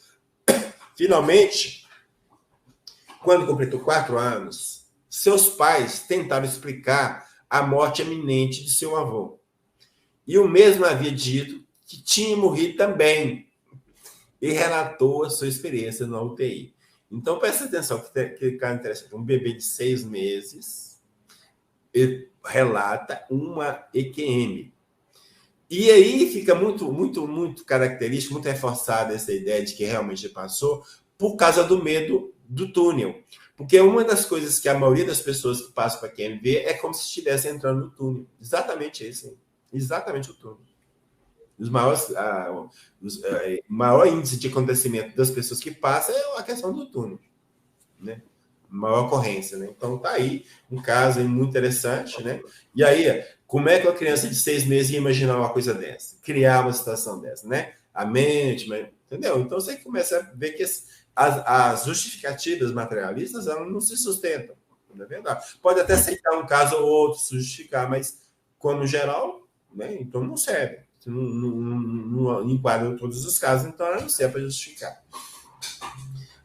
Speaker 2: Finalmente, quando completou 4 anos, seus pais tentaram explicar a morte iminente de seu avô. E o mesmo havia dito que tinha morrido também e relatou a sua experiência na UTI. Então, presta atenção, que cara interessante. Um bebê de 6 meses relata uma EQM. E aí fica muito característico, muito reforçada essa ideia de que realmente passou por causa do medo do túnel. Porque uma das coisas que a maioria das pessoas que passam para EQM vê é como se estivesse entrando no túnel. Exatamente isso. Exatamente o túnel. O maior índice de acontecimento das pessoas que passam é a questão do túnel, né? Maior ocorrência, né? Então tá aí um caso aí muito interessante, né? E aí, como é que uma criança de 6 meses ia imaginar uma coisa dessa? Criar uma situação dessa, né? A mente, entendeu? Então você começa a ver que as justificativas materialistas elas não se sustentam, não é verdade? Pode até aceitar um caso ou outro, se justificar, mas como geral, né? Então não serve. Não enquadra todos os casos, então ela não serve para justificar.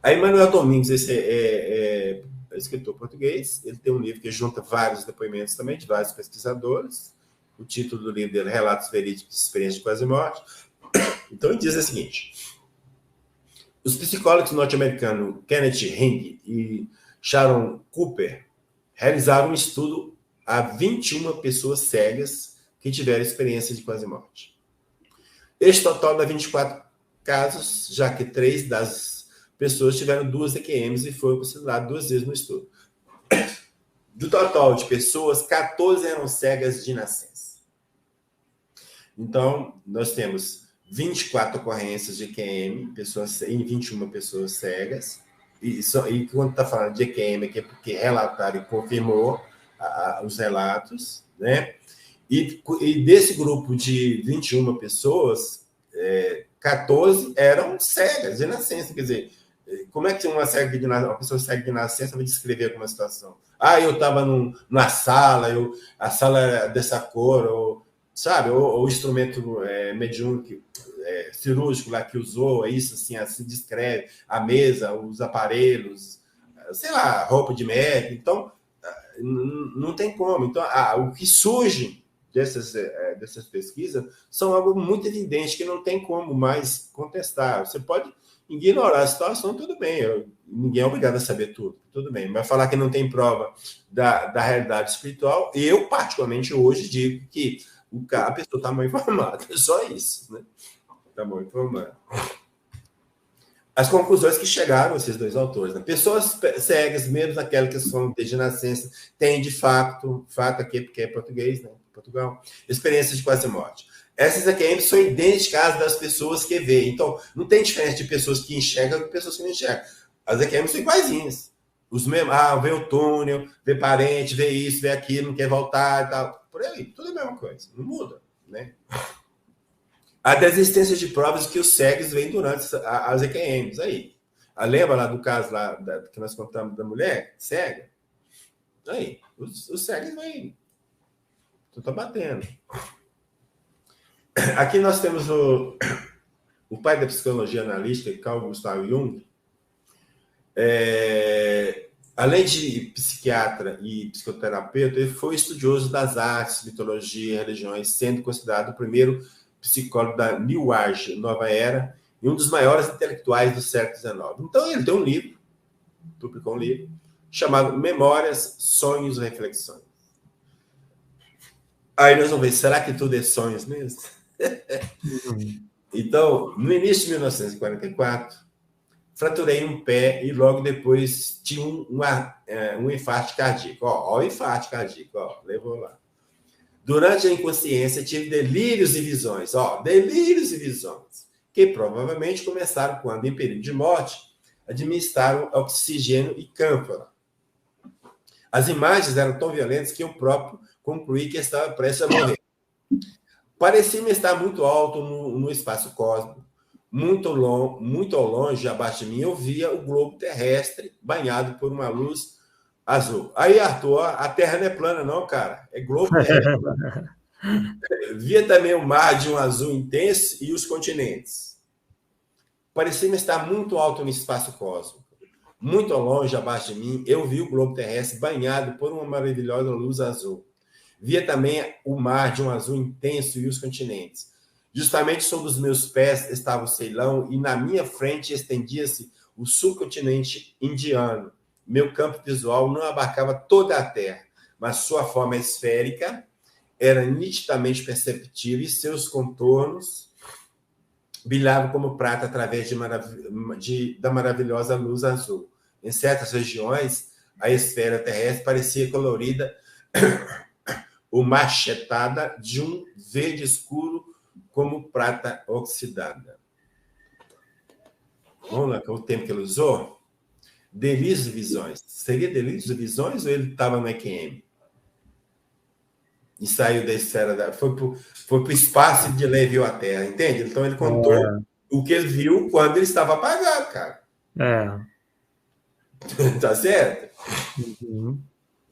Speaker 2: Aí Manuel Domingos, esse é escritor português, ele tem um livro que junta vários depoimentos também de vários pesquisadores. O título do livro dele é Relatos Verídicos de Experiência de Quase Morte. Então ele diz o seguinte: os psicólogos norte-americanos Kenneth Ring e Sharon Cooper realizaram um estudo a 21 pessoas cegas que tiveram experiência de quase morte. Este total dá 24 casos, já que 3 das pessoas tiveram 2 EQMs e foram consideradas 2 vezes no estudo. Do total de pessoas, 14 eram cegas de nascença. Então, nós temos 24 ocorrências de EQM em 21 pessoas cegas. E quando está falando de EQM, é porque relataram e confirmou os relatos, né? E desse grupo de 21 pessoas, 14 eram cegas de nascença. Quer dizer, como é que uma pessoa cega de nascença vai descrever alguma situação? Eu estava numa sala, a sala era dessa cor, ou sabe? O instrumento mediúnico, cirúrgico lá que usou, é isso, assim descreve a mesa, os aparelhos, sei lá, roupa de médico. Então, não tem como. Então, o que surge dessas pesquisas são algo muito evidente que não tem como mais contestar. Você pode ignorar a situação, tudo bem. Ninguém é obrigado a saber tudo bem. Mas falar que não tem prova da realidade espiritual, eu, particularmente, hoje digo que a pessoa está mal informada. É só isso, né? Está mal informada. As conclusões que chegaram esses dois autores, né? Pessoas cegas, mesmo aquelas que são desde nascença, têm de fato aqui, porque é português, né? Portugal, experiências de quase morte. Essas aqui são idênticas às das pessoas que veem. Então, não tem diferença de pessoas que enxergam e pessoas que não enxergam. As AQM são iguaizinhas. Os mesmos, vê o túnel, vê parente, vê isso, vê aquilo, não quer voltar e tal. Por aí, tudo é a mesma coisa. Não muda, né? A desistência de provas que os cegos vêm durante as EQMs. Aí. Lembra lá do caso lá que nós contamos da mulher cega? Aí, os cegos vêm. Então tá batendo. Aqui nós temos o pai da psicologia analítica, Carl Gustav Jung. Além de psiquiatra e psicoterapeuta, ele foi estudioso das artes, mitologia e religiões, sendo considerado o primeiro psicólogo da New Age, Nova Era, e um dos maiores intelectuais do século XIX. Então, ele tem um livro, publicou um livro, chamado Memórias, Sonhos e Reflexões. Aí nós vamos ver, será que tudo é sonhos mesmo? Então, no início de 1944, fraturei um pé e logo depois tinha um infarto cardíaco. Ó, o infarto cardíaco, levou lá. Durante a inconsciência, tive delírios e visões. Delírios e visões, que provavelmente começaram quando, em período de morte, administraram oxigênio e cânfora. As imagens eram tão violentas que eu próprio concluí que estava prestes a morrer. Parecia-me estar muito alto no espaço cósmico. Muito ao longe, abaixo de mim, eu via o globo terrestre banhado por uma luz azul. Aí, Arthur, a Terra não é plana, não, cara. É globo terrestre. Via também o mar de um azul intenso e os continentes. Parecia-me estar muito alto no espaço cósmico. Muito ao longe, abaixo de mim, eu vi o globo terrestre banhado por uma maravilhosa luz azul. Via também o mar de um azul intenso e os continentes. Justamente sob os meus pés estava o Ceilão e na minha frente estendia-se o subcontinente indiano. Meu campo visual não abarcava toda a Terra, mas sua forma esférica era nitidamente perceptível e seus contornos brilhavam como prata através da maravilhosa luz azul. Em certas regiões, a esfera terrestre parecia colorida ou machetada de um verde escuro como prata oxidada. Vamos lá, qual o tempo que ele usou? Delírios e visões. Seria delírios e visões ou ele estava no EQM? E saiu da esfera, foi para o espaço de lá e viu a Terra, entende? Então ele contou o que ele viu quando ele estava apagado, cara. Tá certo?
Speaker 1: Uhum.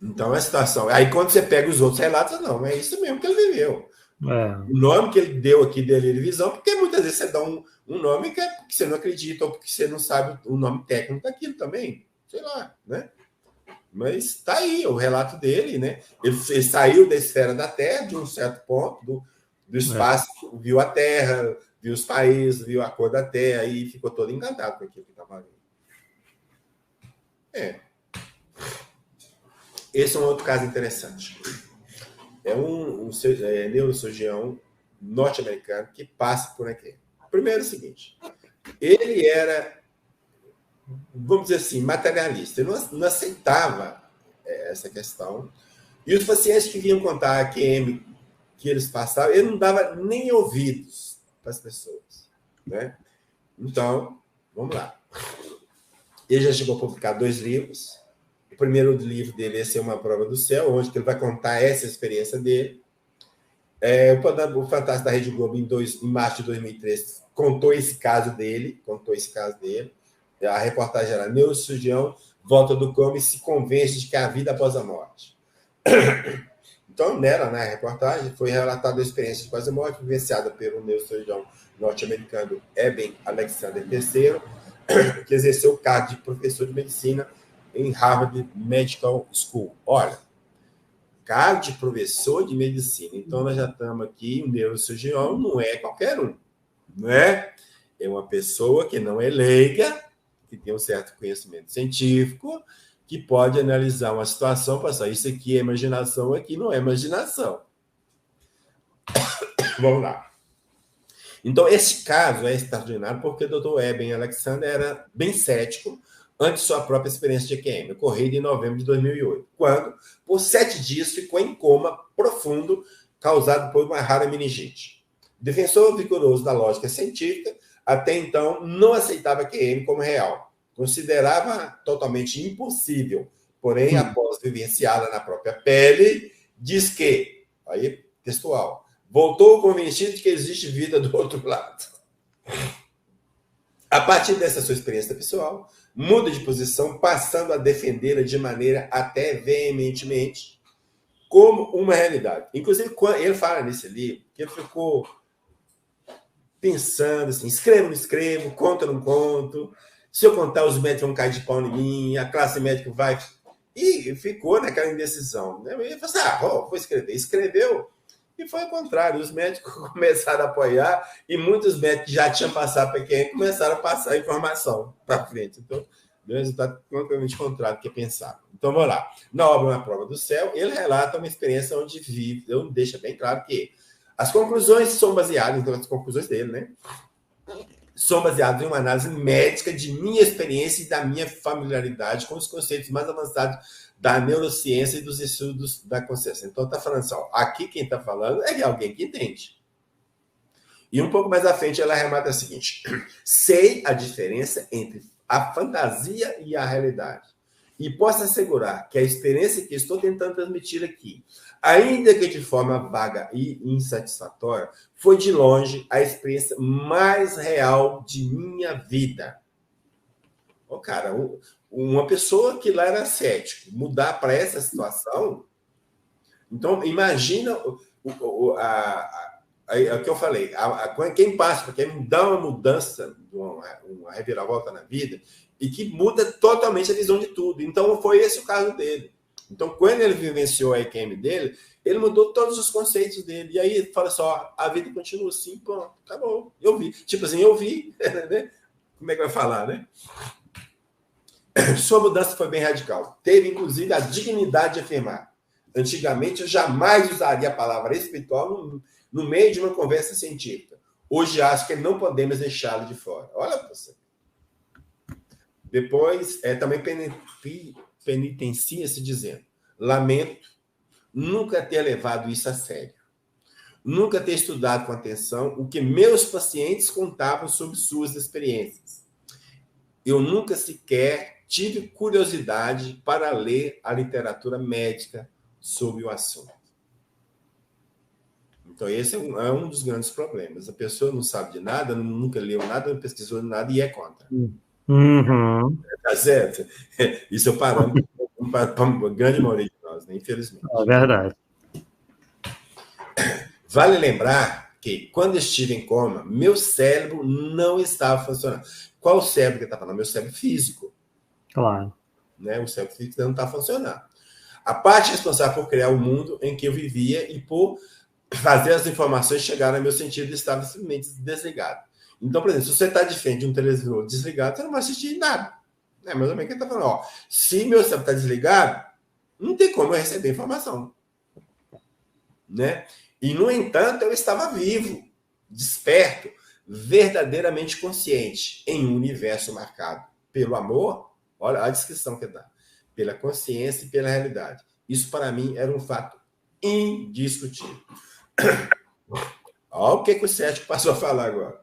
Speaker 2: Então é a situação. Aí quando você pega os outros relatos, não, é isso mesmo que ele viveu. O nome que ele deu aqui, delírio e visão, porque muitas vezes você dá um nome que é porque você não acredita ou porque você não sabe o nome técnico daquilo também. Sei lá, né? Mas tá aí o relato dele, né? Ele saiu da esfera da Terra, de um certo ponto, do espaço, viu a Terra, viu os países, viu a cor da Terra e ficou todo encantado com aquilo que estava vendo. Esse é um outro caso interessante. É um neurocirurgião norte-americano que passa por aqui. Primeiro é o seguinte, ele era, vamos dizer assim, materialista. Ele não aceitava essa questão. E os pacientes que vinham contar a QM que eles passavam, ele não dava nem ouvidos para as pessoas, né? Então, vamos lá. Ele já chegou a publicar 2 livros. O primeiro livro dele é Uma Prova do Céu, onde ele vai contar essa experiência dele. O Fantástico da Rede Globo, em março de 2003, contou esse caso dele. A reportagem era neurocirurgião, volta do coma e se convence de que há vida após a morte. Então, nela, na reportagem, foi relatada a experiência de quase morte vivenciada pelo neurocirurgião norte-americano Eben Alexander III, que exerceu o cargo de professor de medicina em Harvard Medical School. Olha, cargo de professor de medicina. Então, nós já estamos aqui, o neurocirurgião não é qualquer um, não é? É uma pessoa que não é leiga, que tem um certo conhecimento científico, que pode analisar uma situação, passar isso aqui é imaginação, aqui não é imaginação. Vamos lá. Então, esse caso é extraordinário porque o Dr. Eben Alexander era bem cético antes de sua própria experiência de EQM, ocorrida em novembro de 2008, quando, por 7 dias, ficou em coma profundo causado por uma rara meningite. Defensor vigoroso da lógica científica, até então não aceitava EQM como real. Considerava totalmente impossível, porém, após vivenciá-la na própria pele, diz que, aí, textual, voltou convencido de que existe vida do outro lado. A partir dessa sua experiência pessoal, muda de posição, passando a defendê-la de maneira até veementemente como uma realidade. Inclusive, quando ele fala nesse livro que ele ficou pensando assim, escrevo, não escrevo, conto, não conto, se eu contar os médicos vão cair de pau em mim, a classe médica vai... E ficou naquela indecisão. Ele falou assim, vou escrever. Escreveu, e foi ao contrário. Os médicos começaram a apoiar e muitos médicos já tinham passado para quem começaram a passar a informação para frente. Então, deu um resultado completamente contrário do que pensava. Então, vamos lá. Na obra Uma Prova do Céu, ele relata uma experiência onde vive, onde deixa bem claro que as conclusões são baseadas, então, as conclusões dele, né? São baseadas em uma análise médica de minha experiência e da minha familiaridade com os conceitos mais avançados da neurociência e dos estudos da consciência. Então, está falando assim, aqui quem está falando é alguém que entende. E um pouco mais à frente, ela remata o seguinte, sei a diferença entre a fantasia e a realidade. E posso assegurar que a experiência que estou tentando transmitir aqui, ainda que de forma vaga e insatisfatória, foi de longe a experiência mais real de minha vida. Cara, uma pessoa que lá era cético, mudar para essa situação, então imagina o que eu falei, quem passa, quem dá uma mudança, uma reviravolta na vida, e que muda totalmente a visão de tudo. Então, foi esse o caso dele. Então, quando ele vivenciou a EQM dele, ele mudou todos os conceitos dele. E aí, ele fala só, a vida continua assim, pronto, acabou. Eu vi. Tipo assim, eu vi. Né? Como é que vai falar, né? Sua mudança foi bem radical. Teve, inclusive, a dignidade de afirmar. Antigamente, eu jamais usaria a palavra espiritual no meio de uma conversa científica. Hoje, acho que não podemos deixá-lo de fora. Olha para você. Depois, também penitencia-se dizendo, lamento nunca ter levado isso a sério. Nunca ter estudado com atenção o que meus pacientes contavam sobre suas experiências. Eu nunca sequer tive curiosidade para ler a literatura médica sobre o assunto. Então, esse é um dos grandes problemas. A pessoa não sabe de nada, nunca leu nada, não pesquisou nada e é contra.
Speaker 1: Uhum.
Speaker 2: Tá certo? Isso é o parâmetro para a grande maioria de nós, né? Infelizmente.
Speaker 1: É verdade.
Speaker 2: Vale lembrar que, quando estive em coma, meu cérebro não estava funcionando. Qual o cérebro que está falando? Meu cérebro físico.
Speaker 1: Claro.
Speaker 2: Né? O cérebro físico não está funcionando. A parte responsável por criar o mundo em que eu vivia e por fazer as informações chegarem ao meu sentido estava simplesmente desligado. Então, por exemplo, se você está de frente de um televisor desligado, você não vai assistir nada. É mais ou menos o que ele está falando. Se meu cérebro está desligado, não tem como eu receber informação. Né? E, no entanto, eu estava vivo, desperto, verdadeiramente consciente, em um universo marcado pelo amor, olha a descrição que dá, pela consciência e pela realidade. Isso, para mim, era um fato indiscutível. Olha o que o cético passou a falar agora.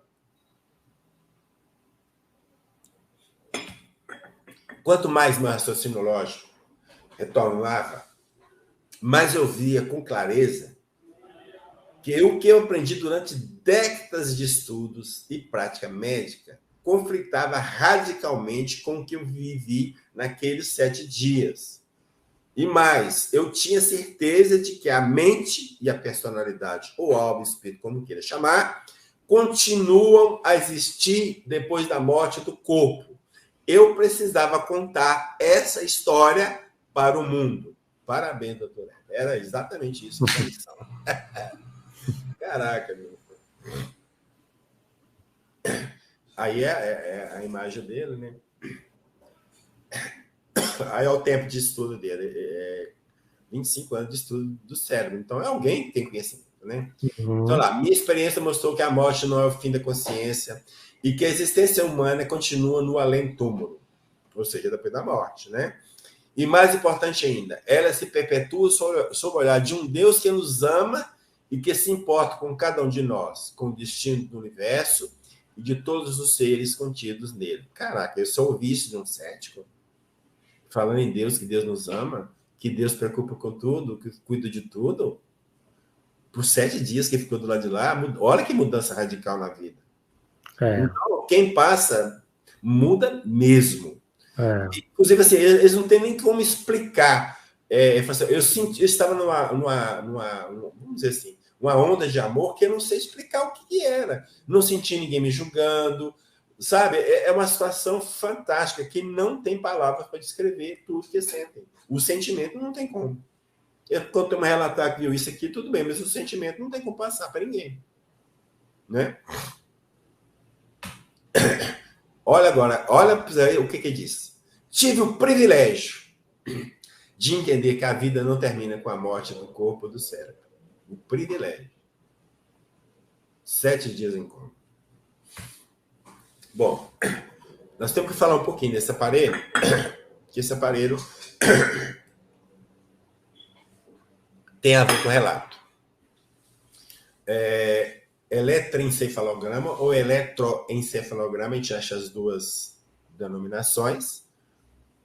Speaker 2: Quanto mais meu raciocínio lógico retornava, mais eu via com clareza que o que eu aprendi durante décadas de estudos e prática médica conflitava radicalmente com o que eu vivi naqueles 7 dias. E mais, eu tinha certeza de que a mente e a personalidade, ou alma, espírito, como queira chamar, continuam a existir depois da morte do corpo. Eu precisava contar essa história para o mundo. Parabéns, doutor. Era exatamente isso que a missão. Caraca, meu. Aí é a imagem dele, né? Aí é o tempo de estudo dele. 25 anos de estudo do cérebro. Então, é alguém que tem conhecimento, né? Então, lá, minha experiência mostrou que a morte não é o fim da consciência e que a existência humana continua no além-túmulo, ou seja, depois da morte, né? E mais importante ainda, ela se perpetua sob o olhar de um Deus que nos ama e que se importa com cada um de nós, com o destino do universo e de todos os seres contidos nele. Caraca, eu sou ouvisse de um cético falando em Deus, que Deus nos ama, que Deus preocupa com tudo, que cuida de tudo. Por 7 dias que ficou do lado de lá, olha que mudança radical na vida. Então, quem passa, muda mesmo. Inclusive, assim, eles não têm nem como explicar. Eu estava vamos dizer assim, uma onda de amor que eu não sei explicar o que era. Não senti ninguém me julgando, sabe? É uma situação fantástica que não tem palavras para descrever tudo que sentem. O sentimento não tem como. Quando uma relatar que viu isso aqui, tudo bem, mas o sentimento não tem como passar para ninguém. Né? Olha agora, olha o que diz. Tive o privilégio de entender que a vida não termina com a morte do corpo ou do cérebro. O privilégio. 7 dias em coma. Bom, nós temos que falar um pouquinho desse aparelho, que esse aparelho tem a ver com o relato. Eletroencefalograma ou eletroencefalograma, a gente acha as duas denominações.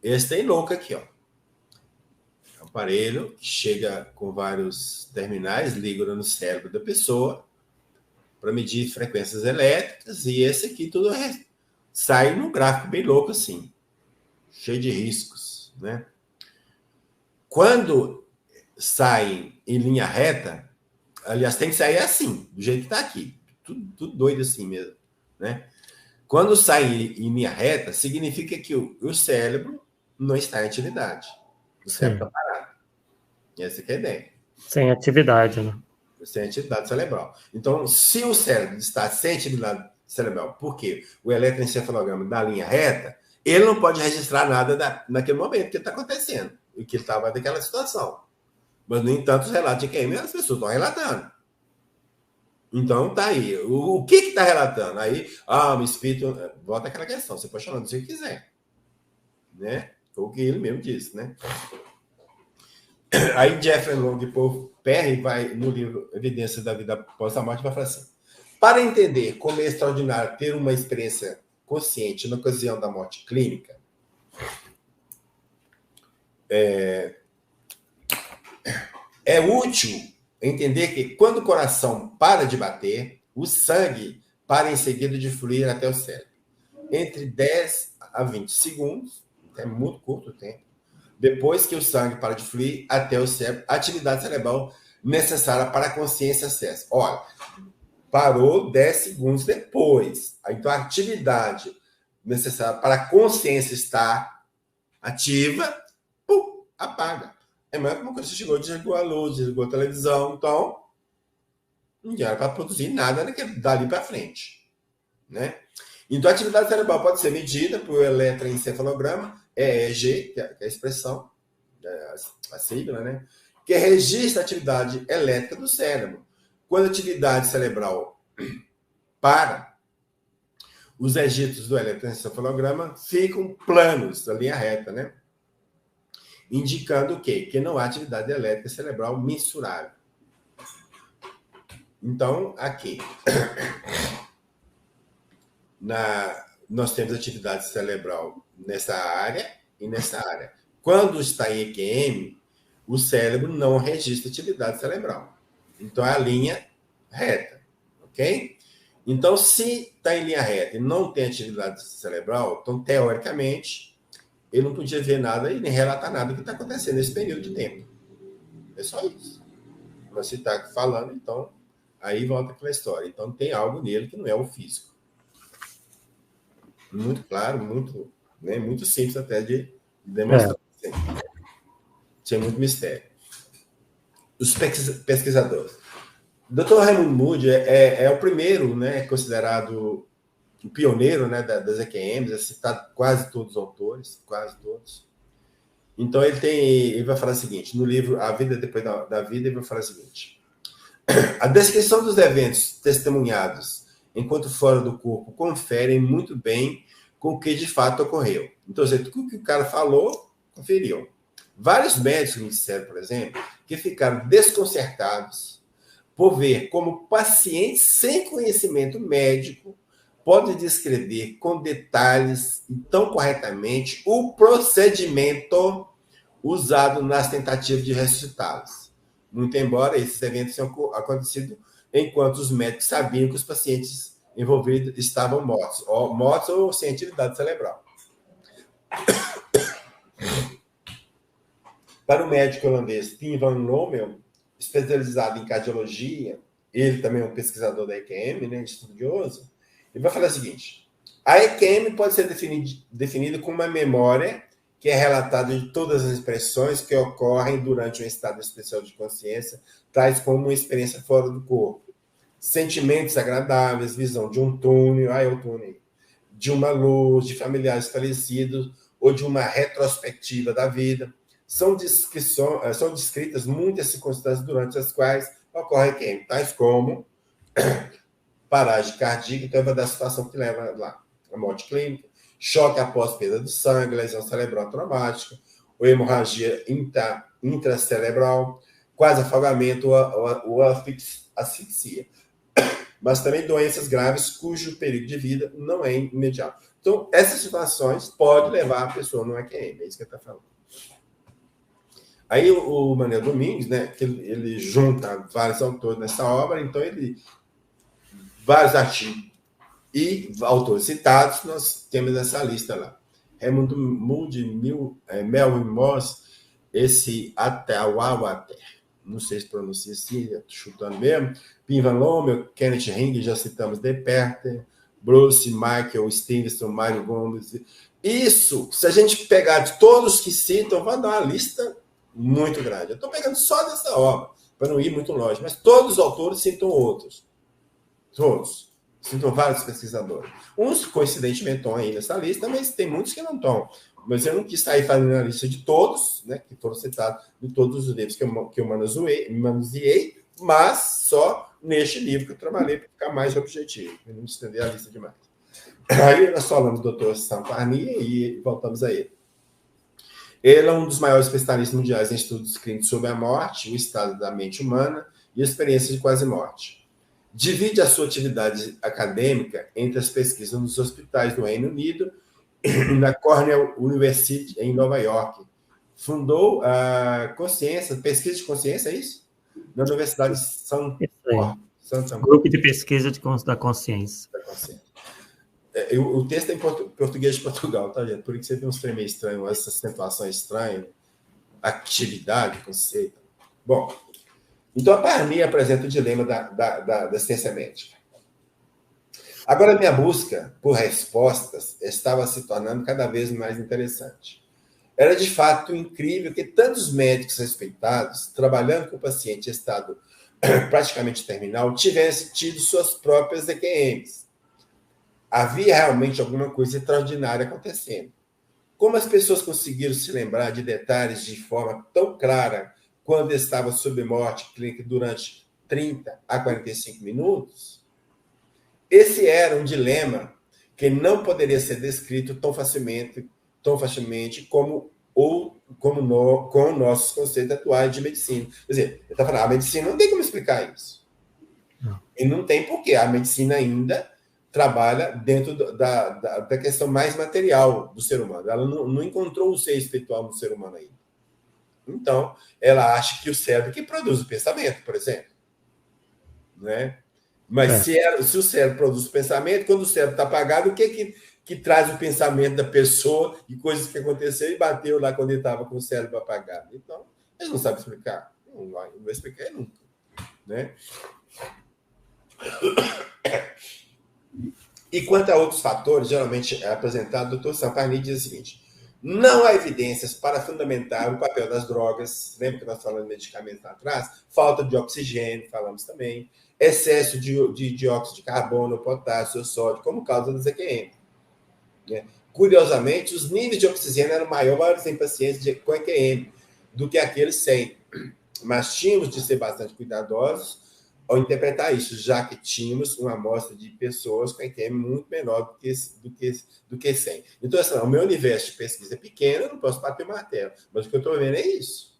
Speaker 2: Esse tem louco aqui, ó. É um aparelho que chega com vários terminais, liga no cérebro da pessoa para medir frequências elétricas, e esse aqui tudo sai num gráfico bem louco assim, cheio de riscos, né? Quando saem em linha reta, aliás, tem que sair assim, do jeito que está aqui, tudo doido assim mesmo, né? Quando sai em linha reta, significa que o cérebro não está em atividade. O cérebro está parado. Essa que é a ideia.
Speaker 1: Sem atividade, né?
Speaker 2: Sem atividade cerebral. Então, se o cérebro está sem atividade cerebral, porque o eletroencefalograma da linha reta, ele não pode registrar nada naquele momento que está acontecendo, e que ele estava naquela situação. Mas, no entanto, os relatos de QM, as pessoas estão relatando. Então, tá aí. O que está relatando? Aí, o espírito... Volta aquela questão. Você pode chamar do que você quiser. Né? Foi o que ele mesmo disse, né? Aí, Jeffrey Long Paul Perry vai, no livro Evidências da Vida Após a Morte, vai falar assim: para entender como é extraordinário ter uma experiência consciente na ocasião da morte clínica, é útil entender que quando o coração para de bater, o sangue para em seguida de fluir até o cérebro. Entre 10 a 20 segundos, é muito curto o tempo, depois que o sangue para de fluir até o cérebro, a atividade cerebral necessária para a consciência cessa. Olha, parou 10 segundos depois. Então, a atividade necessária para a consciência estar ativa, apaga. É mais uma coisa, você chegou, desligou a luz, desligou a televisão, então não era para produzir nada dali para frente. Né? Então, a atividade cerebral pode ser medida por eletroencefalograma, EEG, que é a expressão, a sigla, né? Que registra a atividade elétrica do cérebro. Quando a atividade cerebral para, os registros do eletroencefalograma ficam planos, na linha reta, né? Indicando o quê? Que não há atividade elétrica cerebral mensurável. Então, aqui, nós temos atividade cerebral nessa área e nessa área. Quando está em EQM, o cérebro não registra atividade cerebral. Então, é a linha reta, ok? Então, se está em linha reta e não tem atividade cerebral, então, teoricamente, ele não podia ver nada e nem relatar nada que está acontecendo nesse período de tempo. É só isso. Mas se está falando, então, aí volta para a história. Então, tem algo nele que não é o físico. Muito claro, muito, né, muito simples até de demonstrar. Tinha muito mistério. Os pesquisadores. O Dr. Raymond Moody é o primeiro, né, considerado o pioneiro, né, das EQMs, é citado quase todos os autores, quase todos. Então, ele vai falar o seguinte, no livro A Vida Depois da Vida, ele vai falar o seguinte: a descrição dos eventos testemunhados enquanto fora do corpo conferem muito bem com o que de fato ocorreu. Então, tudo que o cara falou, conferiu. Vários médicos me disseram, por exemplo, que ficaram desconcertados por ver como pacientes sem conhecimento médico podem descrever com detalhes e tão corretamente o procedimento usado nas tentativas de ressuscitá-los. Muito embora esses eventos tenham acontecido enquanto os médicos sabiam que os pacientes envolvidos estavam mortos ou sem atividade cerebral. Para o médico holandês Pim van Lommel, especializado em cardiologia, ele também é um pesquisador da EQM, né, estudioso, ele vai falar o seguinte: a EQM pode ser definida como uma memória que é relatada de todas as expressões que ocorrem durante um estado especial de consciência, tais como uma experiência fora do corpo, sentimentos agradáveis, visão de um túnel, de uma luz, de familiares falecidos ou de uma retrospectiva da vida. São descritas muitas circunstâncias durante as quais ocorre EQM, tais como paragem cardíaca, que é uma das situações que leva lá a morte clínica, choque após perda de sangue, lesão cerebral traumática, ou hemorragia intracerebral, quase afogamento ou asfixia. Mas também doenças graves cujo período de vida não é imediato. Então, essas situações podem levar a pessoa no EQM, é isso que ele está falando. Aí o Manuel Domingues, né, que ele junta vários autores nessa obra, então vários artigos e autores citados, nós temos essa lista lá. Raymond Moody, Melvin Moss, esse Atwater, não sei se pronuncia assim, chutando mesmo, Pim van Lommel, Kenneth Ring, já citamos De Perter, Bruce, Michael, Stevenson, Mário Gomes. Isso, se a gente pegar de todos que citam, vai dar uma lista muito grande. Eu estou pegando só dessa obra, para não ir muito longe, mas todos os autores citam outros. Todos. Citam vários pesquisadores. Uns, coincidentemente, estão aí nessa lista, mas tem muitos que não estão. Mas eu não quis sair fazendo a lista de todos, né, que foram citados, de todos os livros que eu manuseei, mas só neste livro que eu trabalhei para ficar mais objetivo, para não estender a lista demais. Aí nós falamos do Dr. Sam Parnia e voltamos a ele. Ele é um dos maiores especialistas mundiais em estudos clínicos sobre a morte, o estado da mente humana e a experiência de quase-morte. Divide a sua atividade acadêmica entre as pesquisas nos hospitais do Reino Unido e na Cornell University, em Nova York. Fundou a pesquisa de consciência, é isso? Na Universidade de São Paulo.
Speaker 1: Grupo de pesquisa da consciência.
Speaker 2: O texto é em português de Portugal, tá, gente? Por isso você tem uns trem meio estranhos, essas situações estranhas, atividade, conceito. Bom, então a Parnia apresenta o dilema da ciência médica. Agora, minha busca por respostas estava se tornando cada vez mais interessante. Era de fato incrível que tantos médicos respeitados, trabalhando com o paciente em estado praticamente terminal, tivessem tido suas próprias EQMs. Havia realmente alguma coisa extraordinária acontecendo. Como as pessoas conseguiram se lembrar de detalhes de forma tão clara quando estavam sob morte clínica durante 30 a 45 minutos? Esse era um dilema que não poderia ser descrito tão facilmente com nossos conceitos atuais de medicina. Quer dizer, ele está falando, a medicina não tem como explicar isso. Não. E não tem porquê. A medicina ainda trabalha dentro da questão mais material do ser humano. Ela não encontrou o ser espiritual no ser humano ainda. Então, ela acha que o cérebro que produz o pensamento, por exemplo. Né? Mas se o cérebro produz o pensamento, quando o cérebro está apagado, o que que traz o pensamento da pessoa e coisas que aconteceram e bateu lá quando ele estava com o cérebro apagado. Então, eles não sabem explicar. Não vai explicar nunca. Né? E quanto a outros fatores, geralmente é apresentado, o Dr. Samparni diz o seguinte: não há evidências para fundamentar o papel das drogas. Lembra que nós falamos de medicamentos lá atrás? Falta de oxigênio, falamos também. Excesso de dióxido de carbono, potássio, sódio, como causa da EQM. Curiosamente, os níveis de oxigênio eram maiores em pacientes com EQM do que aqueles sem. Mas tínhamos de ser bastante cuidadosos ao interpretar isso, já que tínhamos uma amostra de pessoas com EQM muito menor do que 100. Então, assim, o meu universo de pesquisa é pequeno, eu não posso bater o martelo, mas o que eu estou vendo é isso.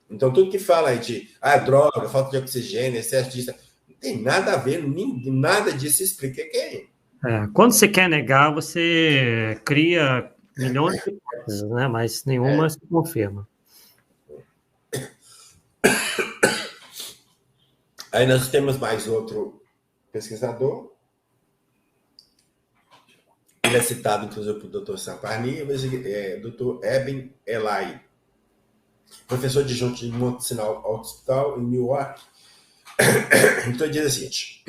Speaker 2: Então, tudo que fala aí de droga, falta de oxigênio, excesso disso, não tem nada a ver, nada disso explica EQM.
Speaker 1: Quando você quer negar, você cria milhões de hipóteses, né? Mas nenhuma se confirma.
Speaker 2: Aí nós temos mais outro pesquisador. Ele é citado, inclusive, pelo Dr. Samparni, Dr. Eben Elai, professor adjunto de Mount Sinai Hospital, em New York. Então, ele diz o seguinte: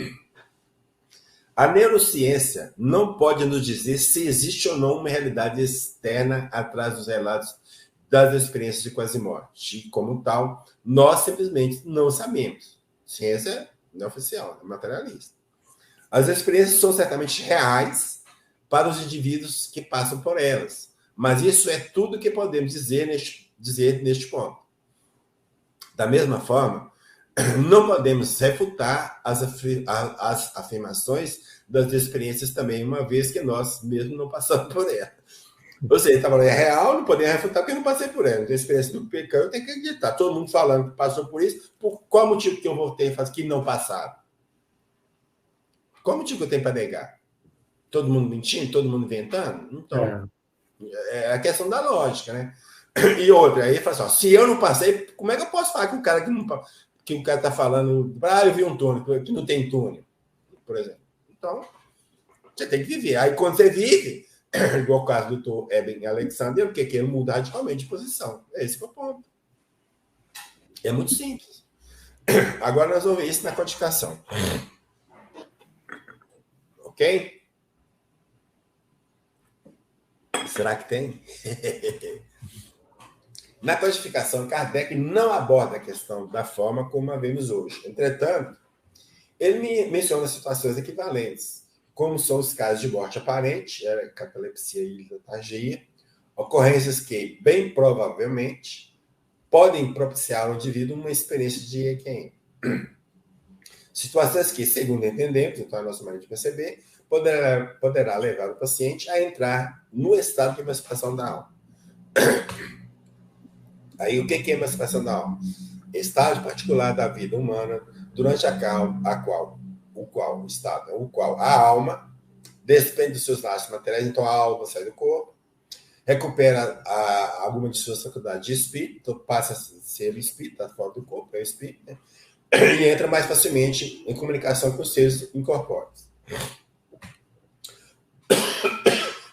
Speaker 2: a neurociência não pode nos dizer se existe ou não uma realidade externa atrás dos relatos das experiências de quase morte. E, como tal, nós simplesmente não sabemos. Ciência não oficial, é materialista. As experiências são certamente reais para os indivíduos que passam por elas, mas isso é tudo que podemos dizer neste ponto. Da mesma forma, não podemos refutar as afirmações das experiências também, uma vez que nós mesmos não passamos por elas. Ou seja, ele está falando, é real, não podemos refutar porque eu não passei por ela. Não tem experiência do pecado, eu tenho que acreditar. Todo mundo falando que passou por isso, por qual motivo que eu vou ter que não passaram? Qual motivo que eu tenho para negar? Todo mundo mentindo? Todo mundo inventando? Então, é a questão da lógica, né? E outra, aí ele fala assim, ó, se eu não passei, como é que eu posso falar que o cara que o cara está falando, eu vi um túnel, que não tem túnel, por exemplo. Então, você tem que viver. Aí, quando você vive, igual o caso do Dr. Eben Alexander, porque quer mudar radicalmente de posição. É esse que é o ponto. É muito simples. Agora nós vamos ver isso na codificação. Ok? Será que tem? Na codificação, Kardec não aborda a questão da forma como a vemos hoje. Entretanto, ele menciona situações equivalentes, como são os casos de morte aparente, catalepsia e letargia, ocorrências que, bem provavelmente, podem propiciar ao indivíduo uma experiência de EQM. Situações que, segundo entendemos, então a nossa maneira de perceber, poderá levar o paciente a entrar no estado de emancipação da alma. Aí, o que é emancipação da alma? Estágio particular da vida humana durante o qual a alma despende dos seus laços materiais, então a alma sai do corpo, recupera alguma de suas faculdades de espírito, então passa a ser o espírito, está fora do corpo, é o espírito, né? E entra mais facilmente em comunicação com os seres incorpóreos.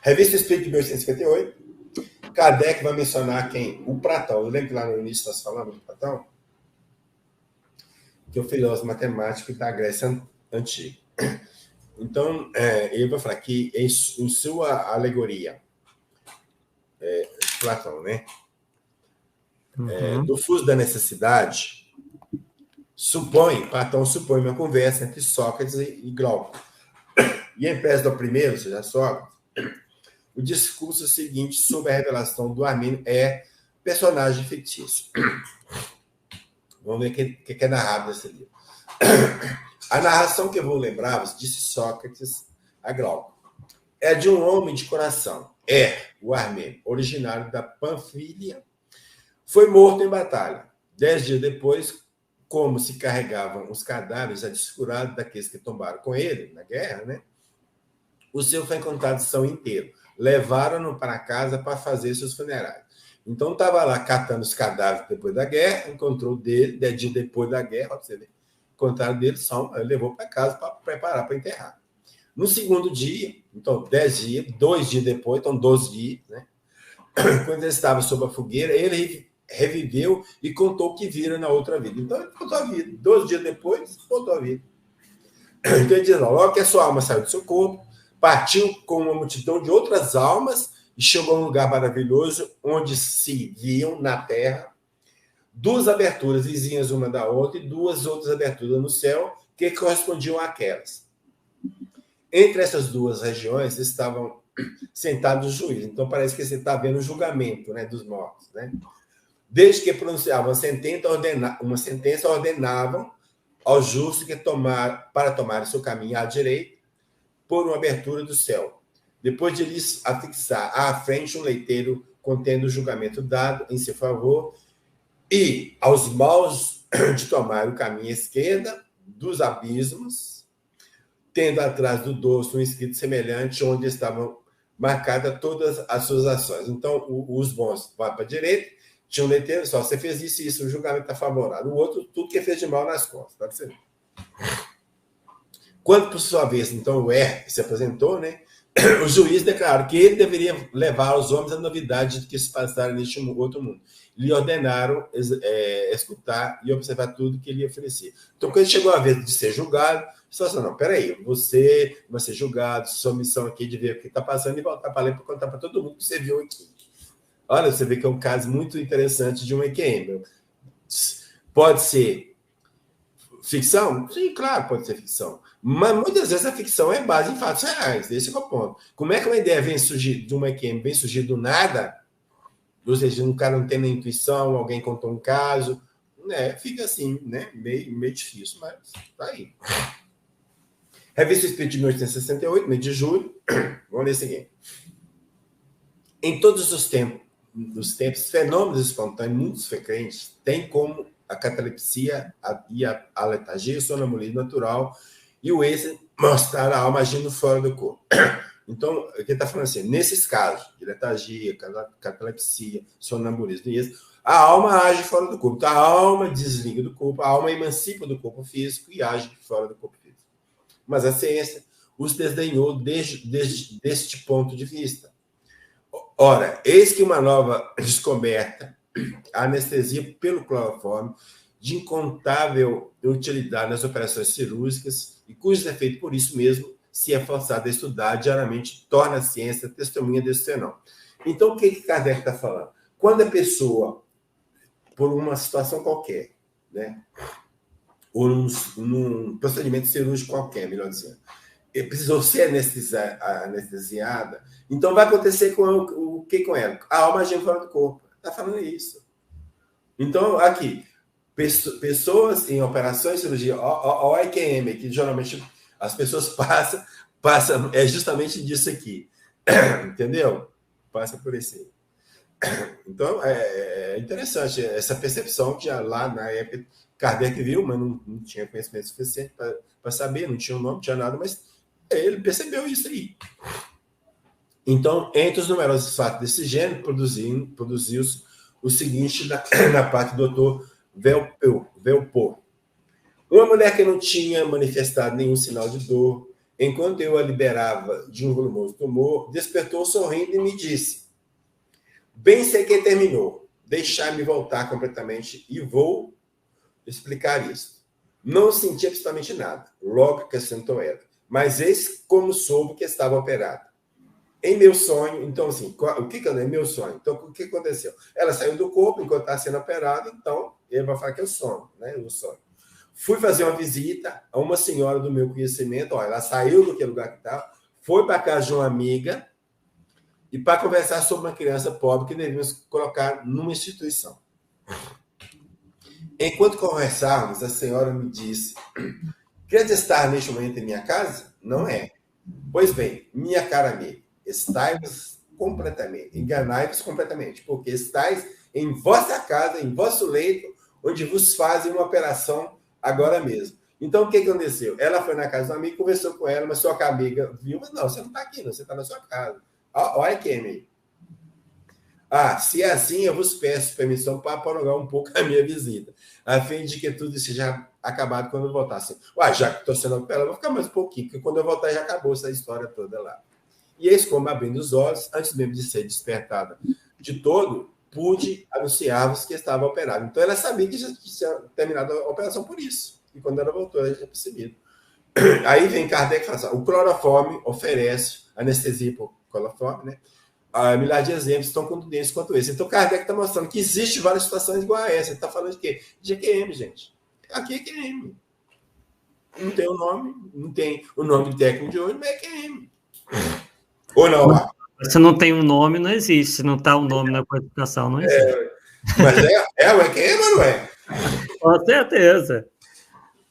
Speaker 2: Revista Espírita de 1858, Kardec vai mencionar quem? O Platão. Lembra que lá no início nós falamos do Platão? Que é o filósofo matemático da Grécia Antiga. Então, ele vai falar que em sua alegoria, Platão, né? Do fuso da necessidade, Platão supõe uma conversa entre Sócrates e Glauco. E em vez do primeiro, ou seja, Sócrates, o discurso seguinte sobre a revelação do Armínio é personagem fictício. Vamos ver o que é narrado nesse livro. A narração que eu vou lembrar, disse Sócrates a Glauco, é de um homem de coração. O Armênio, originário da Panfilha, foi morto em batalha. 10 dias depois, como se carregavam os cadáveres já descurados daqueles que tombaram com ele na guerra, né? O seu foi encontrado são inteiro. Levaram-no para casa para fazer seus funerais. Então, estava lá catando os cadáveres depois da guerra, encontrou dele, 10 dias depois da guerra, você vê, encontraram dele, levou para casa para preparar para enterrar. No segundo dia, então 10 dias, 2 dias depois, então 12 dias, né? Quando ele estava sob a fogueira, ele reviveu e contou o que vira na outra vida. Então ele contou a vida. 12 dias depois, contou a vida. Então ele diz, logo que a sua alma saiu do seu corpo, partiu com uma multidão de outras almas e chegou a um lugar maravilhoso onde se viam na terra 2 aberturas vizinhas uma da outra e 2 outras aberturas no céu que correspondiam àquelas. Entre essas 2 regiões estavam sentados os juízes. Então parece que você está vendo o julgamento, né, dos mortos, né? Desde que pronunciavam uma sentença, ordenavam aos justos para tomar seu caminho à direita por uma abertura do céu. Depois de lhes afixar à frente um leiteiro contendo o julgamento dado em seu favor, e aos maus de tomar o caminho à esquerda dos abismos, tendo atrás do dorso um escrito semelhante onde estavam marcadas todas as suas ações. Então, os bons vão para a direita, tinha um leiteiro, só você fez isso e isso, o julgamento está favorável. O outro, tudo que fez de mal nas costas. Pode ser. Quando, por sua vez, então, o R se apresentou, né, o juiz declarou que ele deveria levar os homens à novidade de que se passaram neste outro mundo. Lhe ordenaram escutar e observar tudo que ele ia oferecer. Então, quando chegou a vez de ser julgado, só assim, não, peraí, você vai ser julgado, sua missão aqui é de ver o que está passando e voltar para ler para contar para todo mundo que você viu aqui. Olha, você vê que é um caso muito interessante de um EQM. Pode ser ficção? Sim, claro, pode ser ficção. Mas muitas vezes a ficção é base em fatos reais. Esse é o ponto. Como é que uma ideia vem surgir de uma EQM, vem surgir do nada? Ou seja, um cara não tem nem intuição, alguém contou um caso, né? Fica assim, né? Meio difícil, mas tá aí. Revista Espírita de 1868, mês de julho. Vamos ler o seguinte. Em todos os tempos, fenômenos espontâneos muito frequentes têm como a catalepsia e a letargia, o sonambulismo natural e o êxtase mostrar a alma agindo fora do corpo. Então, ele está falando assim, nesses casos de letargia, catalepsia, sonambulismo e êxtase, a alma age fora do corpo. Então, a alma desliga do corpo, a alma emancipa do corpo físico e age fora do corpo físico. Mas a ciência os desdenhou deste ponto de vista. Ora, eis que uma nova descoberta, a anestesia pelo cloroforme, de incontável utilidade nas operações cirúrgicas e cujo efeito, por isso mesmo, se é forçado a estudar diariamente, torna a ciência testemunha desse fenômeno. Então, o que Kardec está falando? Quando a pessoa, por uma situação qualquer, né, ou num procedimento cirúrgico qualquer, melhor dizendo, precisou ser anestesiada, então vai acontecer o que com ela? A alma agindo fora do corpo. Está falando isso. Então, aqui, pessoas em operações de cirurgia, o IQM, que geralmente as pessoas passam é justamente disso aqui. Entendeu? Passa por esse. Então, é interessante essa percepção que já lá na época Kardec viu, mas não tinha conhecimento suficiente para saber, não tinha o nome, não tinha nada, mas ele percebeu isso aí. Então, entre os numerosos fatos desse gênero, produziu-se o seguinte na parte do Dr. Velpot. Uma mulher que não tinha manifestado nenhum sinal de dor, enquanto eu a liberava de um volumoso tumor, despertou sorrindo e me disse: bem sei que terminou, deixar-me voltar completamente e vou explicar isso. Não senti absolutamente nada, logo acrescentou ela, mas eis como soube que estava operada. Em meu sonho, então assim, o que é meu sonho? Então, o que aconteceu? Ela saiu do corpo enquanto está sendo operada, então ele vai falar que é o sono, né? O sonho. Fui fazer uma visita a uma senhora do meu conhecimento, ela saiu do lugar que estava, foi para casa de uma amiga e para conversar sobre uma criança pobre que devíamos colocar numa instituição. Enquanto conversávamos, a senhora me disse: queres estar neste momento em minha casa? Não é. Pois bem, minha cara amiga, estáis completamente, enganai-vos completamente, porque estáis em vossa casa, em vosso leito, onde vos fazem uma operação agora mesmo. Então, o que aconteceu? Ela foi na casa do amigo, conversou com ela, mas sua amiga viu, mas não, você não está aqui, não, você está na sua casa. Olha quem aí. Se é assim, eu vos peço permissão para prolongar um pouco a minha visita, a fim de que tudo seja acabado quando eu voltar. Assim, já que estou sendo operado, vou ficar mais um pouquinho, porque quando eu voltar já acabou essa história toda lá. E eis como, abrindo os olhos, antes mesmo de ser despertada de todo, pude anunciar-vos que estava operado. Então, ela sabia que já tinha terminado a operação por isso. E quando ela voltou, ela já tinha percebido. Aí vem Kardec e fala assim, o cloroforme oferece anestesia por cloroforme, né? A milhares de exemplos tão contundentes quanto esse. Então, Kardec está mostrando que existe várias situações igual a essa. Ele está falando de quê? De EQM, gente. Aqui é EQM. Não tem o nome, não tem o nome técnico de hoje, mas é EQM. Ou não?
Speaker 1: Se não tem um nome, não existe. Se não está o nome na codificação, não existe.
Speaker 2: Mas o EQM ou não é?
Speaker 1: Com certeza.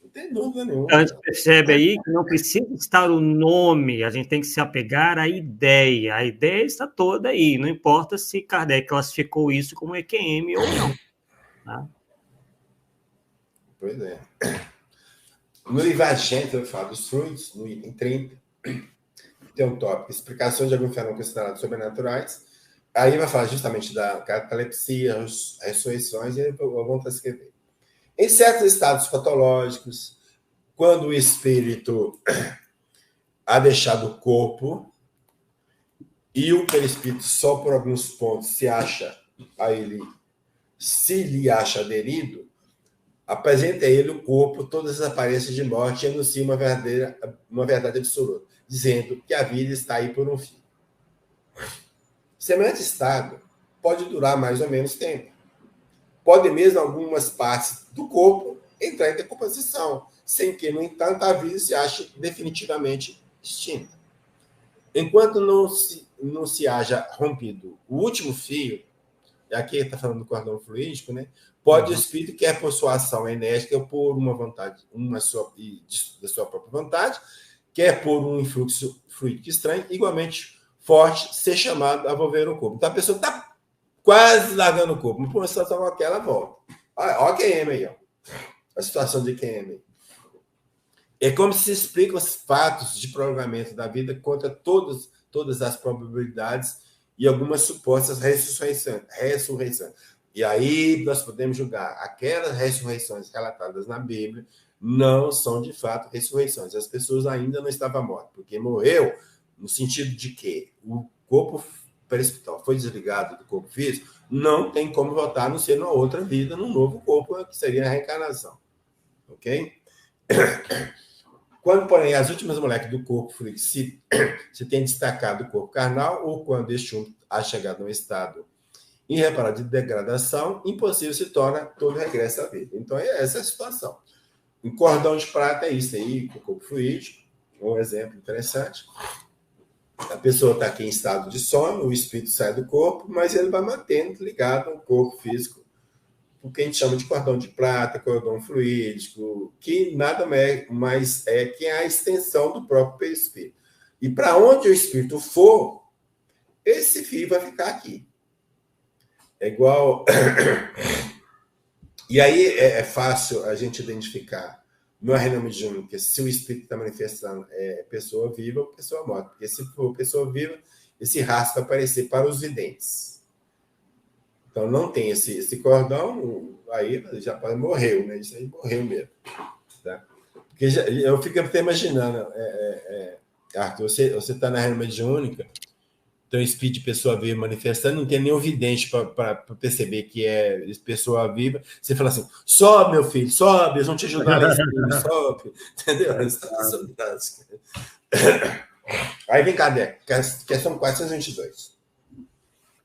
Speaker 2: Não tem dúvida nenhuma.
Speaker 1: A gente percebe aí que não precisa estar o nome, a gente tem que se apegar à ideia. A ideia está toda aí, não importa se Kardec classificou isso como EQM ou não. Tá?
Speaker 2: Pois é. No livro Agente, eu falo dos fluidos, no item 30, tem um tópico, explicações de alguns fenômenos considerados sobrenaturais. Aí vai falar justamente da catalepsia, ressurreições, e eu vou transcrever. Em certos estados patológicos, quando o espírito ha deixado o corpo e o perispírito só por alguns pontos se lhe acha aderido, apresenta a ele o corpo, todas as aparências de morte e anuncia uma verdade absoluta, dizendo que a vida está aí por um fim. Semelhante estado pode durar mais ou menos tempo. Pode mesmo algumas partes do corpo entrar em decomposição, sem que, no entanto, a vida se ache definitivamente extinta. Enquanto não se haja rompido o último fio, aqui está falando do cordão fluídico, né? Pode o espírito, quer por sua ação enérgica, por uma vontade, da sua própria vontade, quer por um influxo fluídico estranho, igualmente forte, ser chamado a volver o corpo. Então a pessoa está quase largando o corpo, mas por uma situação qualquer, ela volta. Olha o QM aí, ó. A situação de QM. É como se explica os fatos de prolongamento da vida contra todas as probabilidades e algumas supostas ressurreições. E aí nós podemos julgar aquelas ressurreições relatadas na Bíblia não são de fato ressurreições. As pessoas ainda não estavam mortas, porque morreu no sentido de que o corpo perispiritual foi desligado do corpo físico, não tem como voltar a não ser numa outra vida, num novo corpo, que seria a reencarnação. Ok? Quando, porém, as últimas moléculas do corpo fluido se tem destacado do corpo carnal, ou quando este ha chegado a um estado irreparável de degradação, impossível se torna todo regresso à vida. Então, essa é a situação. Um cordão de prata é isso aí, com o corpo fluídico, um exemplo interessante. A pessoa está aqui em estado de sono, o espírito sai do corpo, mas ele vai mantendo ligado ao corpo físico, o que a gente chama de cordão de prata, cordão fluídico, que nada mais é que a extensão do próprio perispírito. E para onde o espírito for, esse fio vai ficar aqui. É igual... E aí é fácil a gente identificar no arrenama mediúnica se o espírito está manifestando pessoa viva ou pessoa morta. Porque se for pessoa viva, esse rastro vai aparecer para os videntes. Então, não tem esse cordão, aí já morreu, né? Isso aí morreu mesmo. Tá? Porque eu fico até imaginando, Arthur, você está na arrenama mediúnica, tem um espírito de pessoa viva manifestando, não tem nenhum vidente para perceber que é pessoa viva. Você fala assim, sobe, meu filho, sobe, eles vão te ajudar nesse filho, sobe. Entendeu? Aí vem Kardec, questão 422.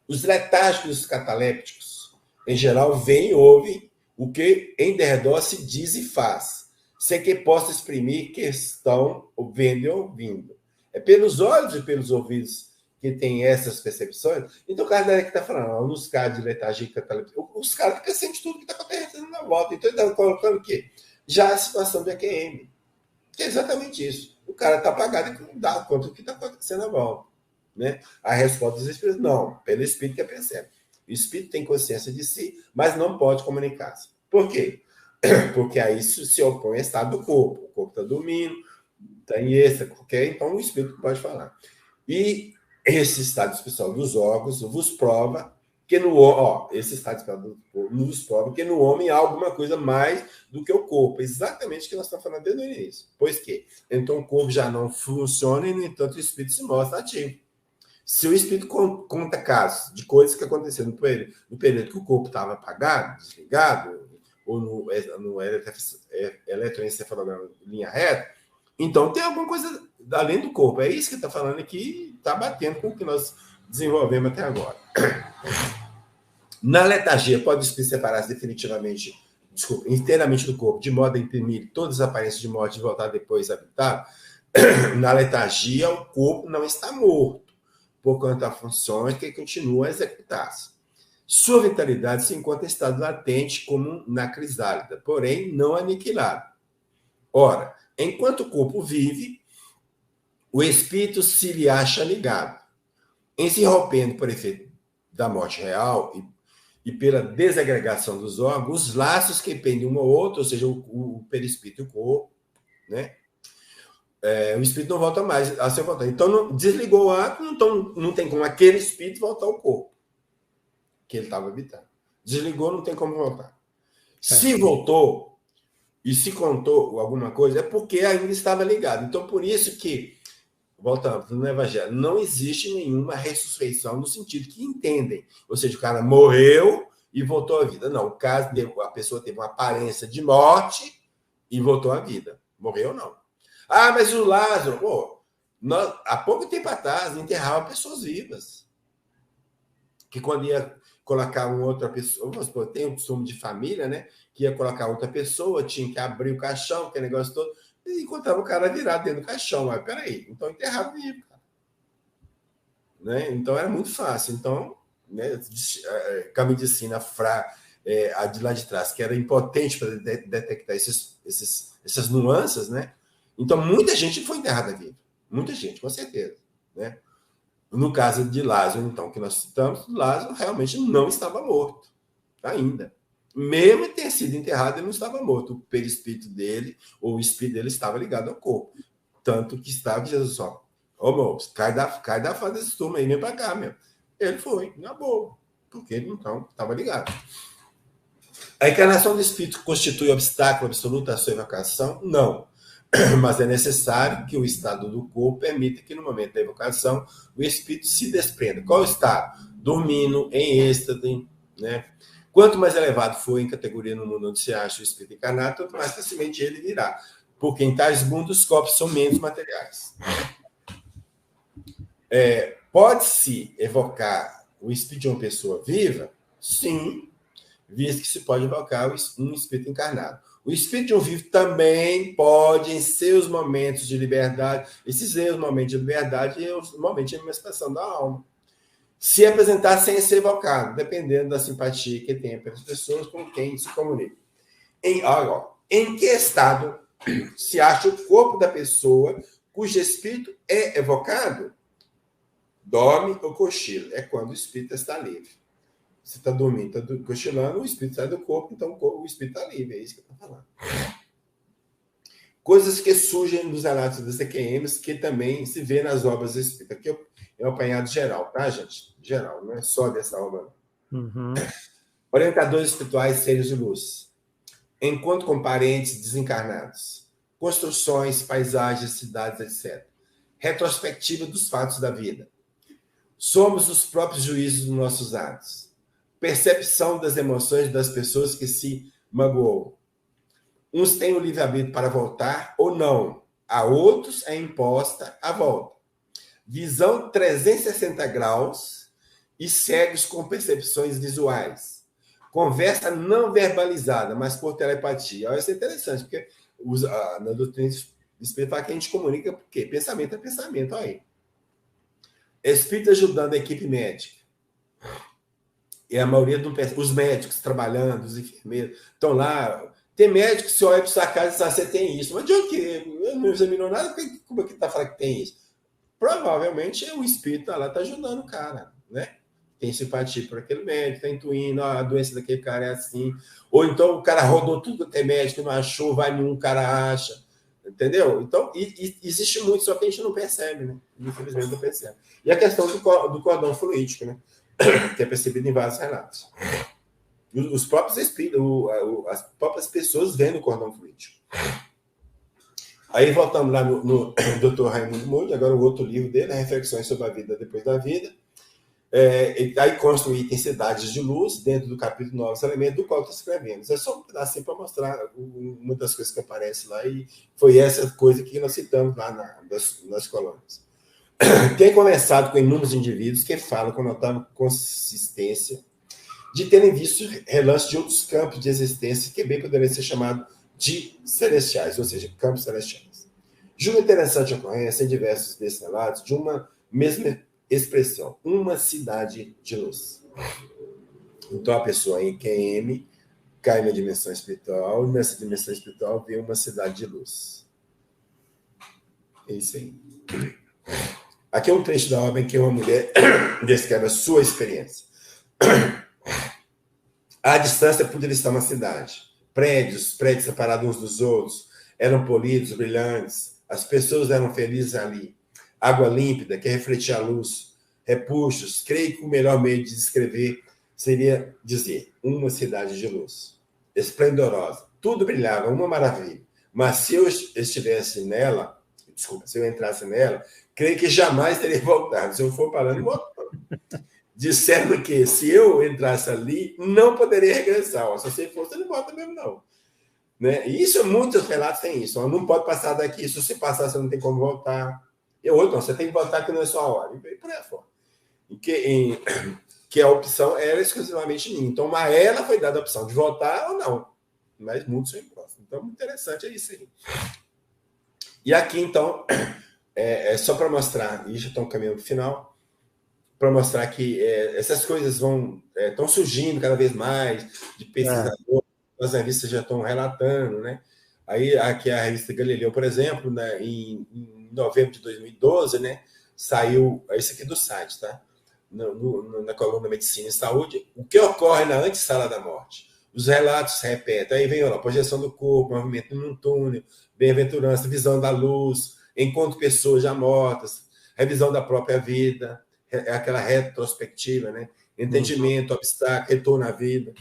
Speaker 2: Os letárgicos catalépticos, em geral, veem e ouvem o que em derredor se diz e faz, sem que possa exprimir que estão vendo e ouvindo. É pelos olhos e pelos ouvidos que tem essas percepções. Então, o Kardec está falando, nos casos de letargia cataléptica, os caras que sentem tudo que está acontecendo na volta. Então, ele está colocando o quê? Já a situação de EQM, que é exatamente isso. O cara está apagado e não dá conta do que está acontecendo na volta. Né? A resposta dos espíritos, não, pelo espírito que percebe. O espírito tem consciência de si, mas não pode comunicar-se. Por quê? Porque aí isso se opõe ao estado do corpo. O corpo está dormindo, está em êxtase, ok? Então o espírito pode falar. E esse estado especial dos órgãos vos prova que no ó, esse está despertado nos prova que no homem há alguma coisa mais do que o corpo. Exatamente o que nós estamos falando desde o início. Pois que? Então o corpo já não funciona e, no entanto, o espírito se mostra ativo. Se o espírito conta casos de coisas que aconteceram no período que o corpo estava apagado, desligado, ou no eletroencefalograma em linha reta, então tem alguma coisa além do corpo. É isso que está falando aqui, está batendo com o que nós desenvolvemos até agora. Na letargia, pode o espírito separar-se definitivamente, inteiramente do corpo, de modo a imprimir todas as aparências de morte e voltar depois a habitar? Na letargia, o corpo não está morto, porquanto há funções que continuam a executar-se. Sua vitalidade se encontra em estado latente, como na crisálida, porém não aniquilado. Ora, enquanto o corpo vive, o espírito se lhe acha ligado. Em se rompendo por efeito da morte real e pela desagregação dos órgãos, os laços que pendem um ao outro, ou seja, o perispírito e o corpo, né? O espírito não volta mais a ser voltado. Então, desligou o átomo, então não tem como aquele espírito voltar ao corpo que ele estava habitando. Desligou, não tem como voltar. Se voltou e se contou alguma coisa, é porque ainda estava ligado. Então, por isso que, voltando no Evangelho, não existe nenhuma ressurreição no sentido que entendem. Ou seja, o cara morreu e voltou à vida. Não, o caso a pessoa teve uma aparência de morte e voltou à vida. Morreu, não. Ah, mas o Lázaro, pô, há pouco tempo atrás, enterrava pessoas vivas. Que quando ia colocar uma outra pessoa, vamos supor, tem um costume de família, né? Que ia colocar outra pessoa, tinha que abrir o caixão, aquele negócio todo, e encontrava o cara virado dentro do caixão. Mas peraí, então enterrava vivo, cara. Né? Então era muito fácil. Então, né, a medicina a de lá de trás, que era impotente para detectar essas nuances, né? Então, muita gente foi enterrada viva. Muita gente, com certeza. Né? No caso de Lázaro, então, que nós citamos, Lázaro realmente não estava morto. Ainda. Mesmo ter sido enterrado, ele não estava morto. O perispírito dele, ou o espírito dele, estava ligado ao corpo. Tanto que estava Jesus só. Ô, moço, cai da fase desse turma aí, vem para cá, meu. Ele foi, na boa. Porque ele, então, estava ligado. A encarnação do espírito constitui obstáculo absoluto à sua evocação? Não. Mas é necessário que o estado do corpo permita que, no momento da evocação, o espírito se desprenda. Qual o estado? Dormindo, em êxtase, né? Quanto mais elevado for em categoria no mundo onde se acha o espírito encarnado, tanto mais facilmente ele virá. Porque em tais mundos os corpos são menos materiais. Pode-se evocar o espírito de uma pessoa viva? Sim, visto que se pode evocar um espírito encarnado. O espírito de um vivo também pode, em seus momentos de liberdade, esses seus momentos de liberdade e os momentos de emancipação da alma, se apresentar sem ser evocado, dependendo da simpatia que tem pelas pessoas com quem se comunica. Em que estado se acha o corpo da pessoa cujo espírito é evocado? Dorme ou cochila. É quando o espírito está livre. Você está dormindo, está cochilando, o espírito sai do corpo, então o espírito está livre. É isso que eu estou falando. Coisas que surgem nos relatos das EQMs, que também se vê nas obras do espírito. Aqui é um apanhado geral, tá, gente? Geral, não é só dessa obra.
Speaker 1: Uhum.
Speaker 2: Orientadores espirituais, seres de luz. Encontro com parentes desencarnados. Construções, paisagens, cidades, etc. Retrospectiva dos fatos da vida. Somos os próprios juízes dos nossos atos. Percepção das emoções das pessoas que se magoou. Uns têm o livre-arbítrio para voltar ou não. A outros é imposta a volta. Visão 360 graus e cegos com percepções visuais. Conversa não verbalizada, mas por telepatia. Isso é interessante, porque na doutrina espiritual que a gente comunica, por quê? Pensamento é pensamento, olha aí. Espírito ajudando a equipe médica. E a maioria os médicos trabalhando, os enfermeiros, estão lá. Tem médico que se olha para sua casa e diz, você tem isso. Mas de onde que? Eu não examinou nada, como é que está falando que tem isso? Provavelmente o espírito lá está ajudando o cara, né? Tem simpatia por aquele médico, está intuindo, a doença daquele cara é assim. Ou então o cara rodou tudo que é médico, não achou, vai nenhum, o cara acha. Entendeu? Então, existe muito, só que a gente não percebe, né? Infelizmente não percebe. E a questão do cordão fluídico, né? que é percebido em vários relatos. Os próprios espíritos, as próprias pessoas vendo o cordão fluídico. Aí voltamos lá no Dr. Raimundo Moody, agora o outro livro dele, Reflexões sobre a Vida Depois da Vida. Aí consta o item Cidades de Luz, dentro do capítulo 9 elementos, do qual estou escrevendo. É só um pedacinho para mostrar uma das coisas que aparece lá, e foi essa coisa que nós citamos lá nas colônias. Tem conversado com inúmeros indivíduos que falam com notável consistência de terem visto relances de outros campos de existência que bem poderiam ser chamados de celestiais, ou seja, campos celestiais. Julgo interessante a ocorrência em diversos desses relatos de uma mesma expressão, uma cidade de luz. Então a pessoa em QM cai na dimensão espiritual, e nessa dimensão espiritual vê uma cidade de luz. É isso aí. Aqui é um trecho da obra em que uma mulher descreve a sua experiência. À distância poderia estar uma cidade. Prédios separados uns dos outros, eram polidos, brilhantes. As pessoas eram felizes ali. Água límpida, que refletia a luz. Repuxos. Creio que o melhor meio de descrever seria dizer uma cidade de luz. Esplendorosa. Tudo brilhava, uma maravilha. Mas se eu estivesse nela, se eu entrasse nela, creio que jamais teria voltado. Se eu for parando, voltando. Disseram que se eu entrasse ali, não poderia regressar. Se você fosse, não volta mesmo, não. Né? E isso, muitos relatos têm isso. Não pode passar daqui. Se você passar, você não tem como voltar. E outro, não, você tem que voltar que não é só a hora. E por aí fora. Que a opção era exclusivamente minha. Então, a ela foi dada a opção de voltar ou não. Mas muitos são impostos. Então, muito interessante é isso aí. E aqui, então, é só para mostrar, e já estão caminhando para o final, para mostrar que essas coisas estão surgindo cada vez mais, de pesquisadores, as revistas já estão relatando, né? Aí, aqui a revista Galileu, por exemplo, né, em novembro de 2012, né, saiu, esse aqui do site, tá? Na coluna Medicina e Saúde, o que ocorre na antessala da morte. Os relatos se repetem, aí vem a projeção do corpo, movimento num túnel, bem-aventurança, visão da luz, encontro de pessoas já mortas, revisão da própria vida, aquela retrospectiva, né? Entendimento, obstáculo, retorno à vida.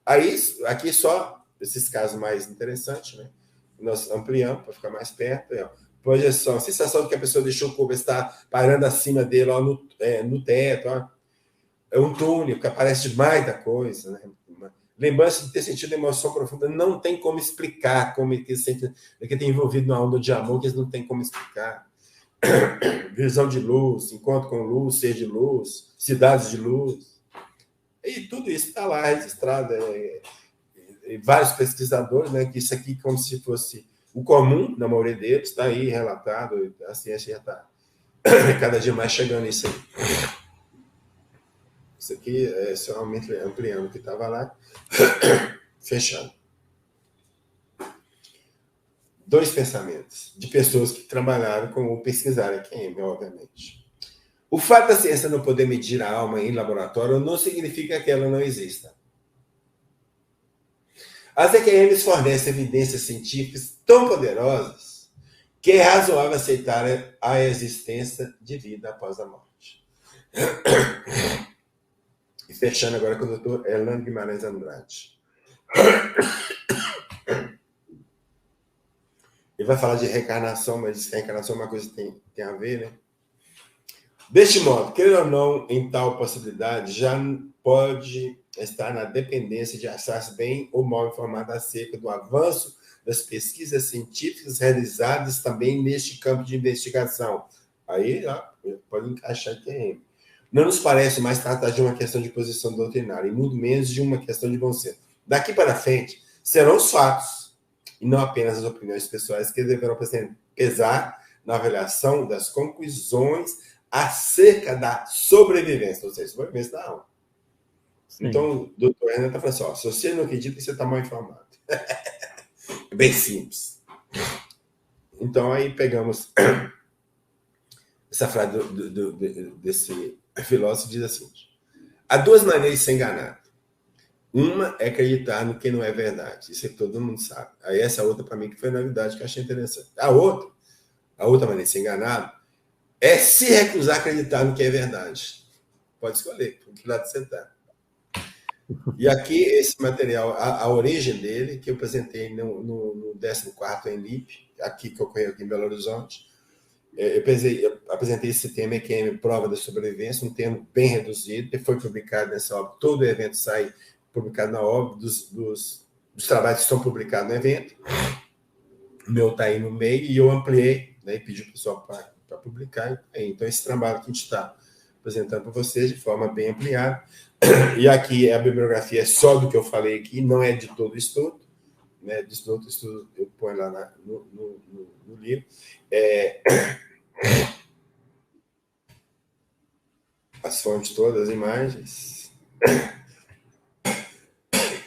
Speaker 2: Aí, aqui só esses casos mais interessantes, né? Nós ampliamos para ficar mais perto. Projeção, sensação de que a pessoa deixou o corpo estar parando acima dele, ó, no teto. Ó. É um túnel que aparece demais da coisa, né? Lembrança de ter sentido emoção profunda, não tem como explicar como é que sente, que tem envolvido numa onda de amor que eles não tem como explicar. Visão de luz, encontro com luz, ser de luz, cidades de luz. E tudo isso está lá registrado. Vários pesquisadores, né, que isso aqui como se fosse o comum, na maioria deles, está aí relatado, a ciência já está cada dia mais chegando nisso aí. Isso aqui é só ampliando o que estava lá. Fechando. 2 pensamentos de pessoas que trabalharam com ou pesquisaram EQM, obviamente. O fato da ciência não poder medir a alma em laboratório não significa que ela não exista. As EQMs fornecem evidências científicas tão poderosas que é razoável aceitar a existência de vida após a morte. E fechando agora com o Dr. Erlando Guimarães Andrade. Ele vai falar de reencarnação, mas reencarnação é uma coisa que tem a ver, né? Deste modo, querer ou não, em tal possibilidade, já pode estar na dependência de achar-se bem ou mal informado acerca do avanço das pesquisas científicas realizadas também neste campo de investigação. Aí já pode encaixar TM. Não nos parece mais tratar de uma questão de posição doutrinária, e muito menos de uma questão de bom senso. Daqui para frente, serão os fatos, e não apenas as opiniões pessoais, que deverão pesar na avaliação das conclusões acerca da sobrevivência, ou seja, sobrevivência da alma. Sim. Então, o doutor Renan está falando assim, ó, se você não acredita, você está mal informado. É bem simples. Então, aí pegamos essa frase desse filósofo, diz assim, há 2 maneiras de ser enganado. Uma é acreditar no que não é verdade. Isso é que todo mundo sabe. Aí essa outra, para mim, que foi novidade, que eu achei interessante. A outra maneira de ser enganado é se recusar a acreditar no que é verdade. pode escolher, por que lado você está. E aqui, esse material, a origem dele, que eu apresentei no 14º ENLIP, aqui que ocorreu aqui em Belo Horizonte. Eu apresentei esse tema, EQM, Prova da Sobrevivência, um termo bem reduzido, que foi publicado nessa obra. Todo o evento sai publicado na obra, dos trabalhos que estão publicados no evento. O meu está aí no meio, e eu ampliei, né, e pedi para o pessoal para publicar. Então, esse trabalho que a gente está apresentando para vocês de forma bem ampliada. E aqui a bibliografia é só do que eu falei aqui, não é de todo o estudo, né? De todo o estudo eu ponho lá no livro. As fontes todas, as imagens.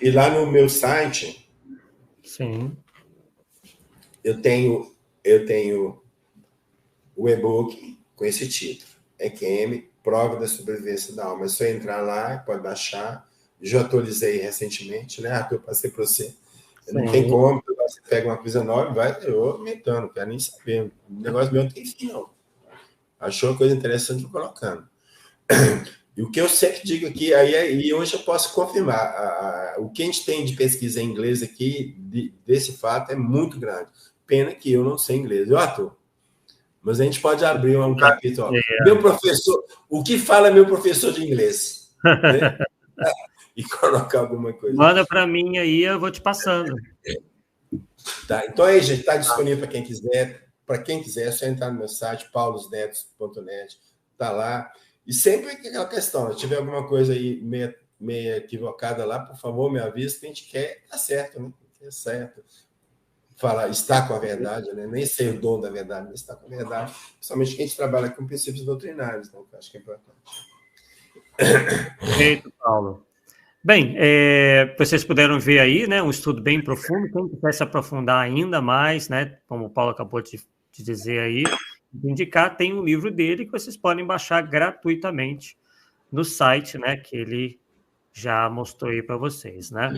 Speaker 2: E lá no meu site,
Speaker 1: sim,
Speaker 2: eu tenho o e-book com esse título, EQM, Prova da Sobrevivência da Alma. É só entrar lá, pode baixar. Já atualizei recentemente, né? Eu passei para você. Não tem como, você pega uma coisa nova e vai aumentando, não quero nem saber. O negócio meu não tem fim, não. Achou uma coisa interessante, vou colocando. E o que eu sempre digo aqui, e hoje eu posso confirmar, o que a gente tem de pesquisa em inglês aqui, desse fato, é muito grande. Pena que eu não sei inglês. Eu atuo. Mas a gente pode abrir um capítulo. Meu professor, o que fala meu professor de inglês? Né? E colocar alguma coisa.
Speaker 1: Manda para mim aí, eu vou te passando.
Speaker 2: Tá, então aí, gente, está disponível para quem quiser. Para quem quiser, é só entrar no meu site, paulosnetos.net, está lá. E sempre aquela questão, se tiver alguma coisa aí meio equivocada lá, por favor, me avisa, que a gente quer estar certo, né? É certo. Falar, estar com a verdade, né? Nem ser o dono da verdade, mas estar com a verdade. Principalmente que a gente trabalha com princípios doutrinários, então eu acho que é importante.
Speaker 1: Perfeito, Paulo. Bem, vocês puderam ver aí, né, um estudo bem profundo. Quem quiser se aprofundar ainda mais, né, como o Paulo acabou de dizer aí, de indicar, tem um livro dele que vocês podem baixar gratuitamente no site, né, que ele já mostrou aí para vocês, né?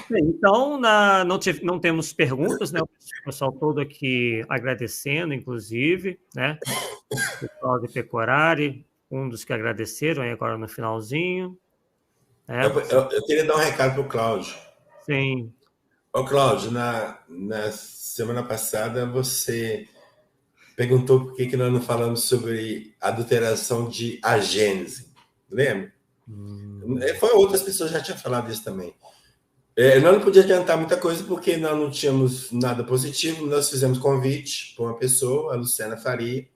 Speaker 1: Bem, então, não temos perguntas, né? O pessoal todo aqui agradecendo, inclusive, né? O pessoal de Pecorari, um dos que agradeceram aí agora no finalzinho.
Speaker 2: Eu queria dar um recado para o Cláudio.
Speaker 1: Sim.
Speaker 2: Ô, Cláudio, na semana passada você perguntou por que nós não falamos sobre adulteração de agênese. Lembra? Foi outras pessoas já tinham falado isso também. Nós não podíamos adiantar muita coisa porque nós não tínhamos nada positivo. Nós fizemos convite para uma pessoa, a Luciana Faria.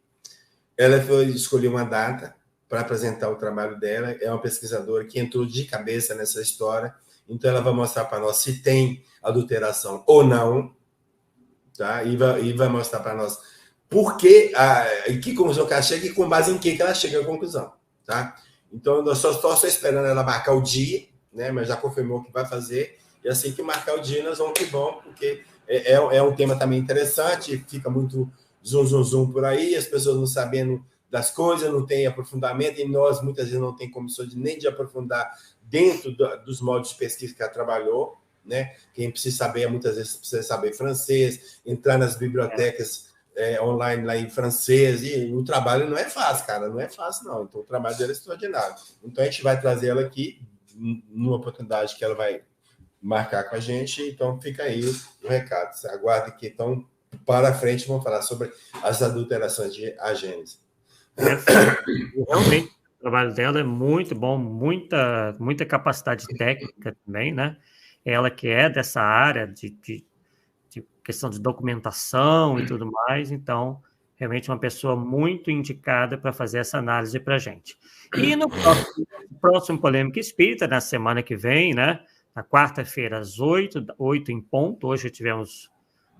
Speaker 2: Ela foi escolher uma data para apresentar o trabalho dela. É uma pesquisadora que entrou de cabeça nessa história. Então, ela vai mostrar para nós se tem adulteração ou não. Tá? E vai mostrar para nós por que, que conclusão que ela chega e com base em que ela chega à conclusão. Tá? Então, nós só esperando ela marcar o dia, né? Mas já confirmou que vai fazer. E assim que marcar o dia, nós vamos que bom, porque é um tema também interessante, fica muito zum por aí, as pessoas não sabendo das coisas, não tem aprofundamento, e nós muitas vezes não tem condições nem de aprofundar dentro dos modos de pesquisa que ela trabalhou, né? Quem precisa saber, muitas vezes precisa saber francês, entrar nas bibliotecas online lá em francês, e o trabalho não é fácil, cara, não é fácil não, então o trabalho dela é extraordinário. Então a gente vai trazer ela aqui, numa oportunidade que ela vai marcar com a gente, então fica aí o recado. Você aguarde que então para frente vamos falar sobre as adulterações de agênese.
Speaker 1: Realmente, o trabalho dela é muito bom, muita capacidade técnica também, né? Ela que é dessa área de questão de documentação e tudo mais, então, realmente uma pessoa muito indicada para fazer essa análise para a gente. E no próximo Polêmica Espírita, na semana que vem, né? Na quarta-feira, às 8 em ponto. Hoje tivemos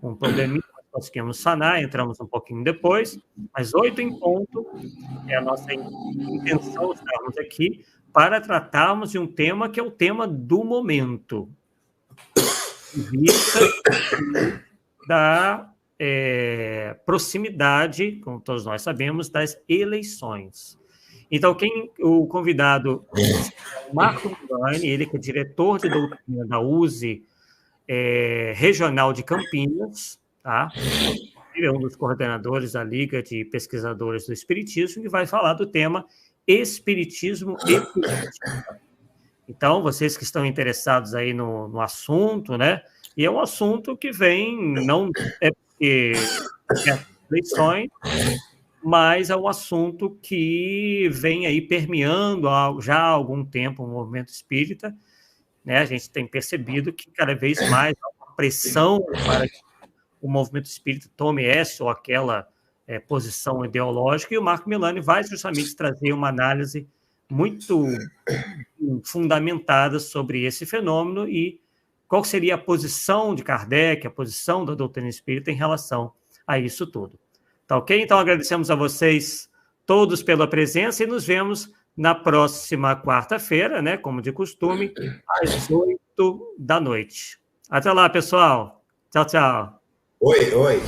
Speaker 1: um probleminha, mas conseguimos sanar, entramos um pouquinho depois, mas 8 em ponto é a nossa intenção estarmos aqui para tratarmos de um tema que é o tema do momento, em vista da proximidade, como todos nós sabemos, das eleições. Então, o convidado é o Marco Milani, ele que é diretor de doutrina da USE Regional de Campinas, tá? Ele é um dos coordenadores da Liga de Pesquisadores do Espiritismo, que vai falar do tema espiritismo e política. Então, vocês que estão interessados aí no assunto, né? E é um assunto que vem, não é porque é eleições, mas é um assunto que vem aí permeando já há algum tempo o movimento espírita, né? A gente tem percebido que cada vez mais há uma pressão para que o movimento espírita tome essa ou aquela posição ideológica, e o Marco Milani vai justamente trazer uma análise muito fundamentada sobre esse fenômeno e qual seria a posição de Kardec, a posição da doutrina espírita em relação a isso tudo. Tá ok? Então, agradecemos a vocês todos pela presença e nos vemos na próxima quarta-feira, né, como de costume, às 8 da noite. Até lá, pessoal. Tchau, tchau.
Speaker 2: Oi.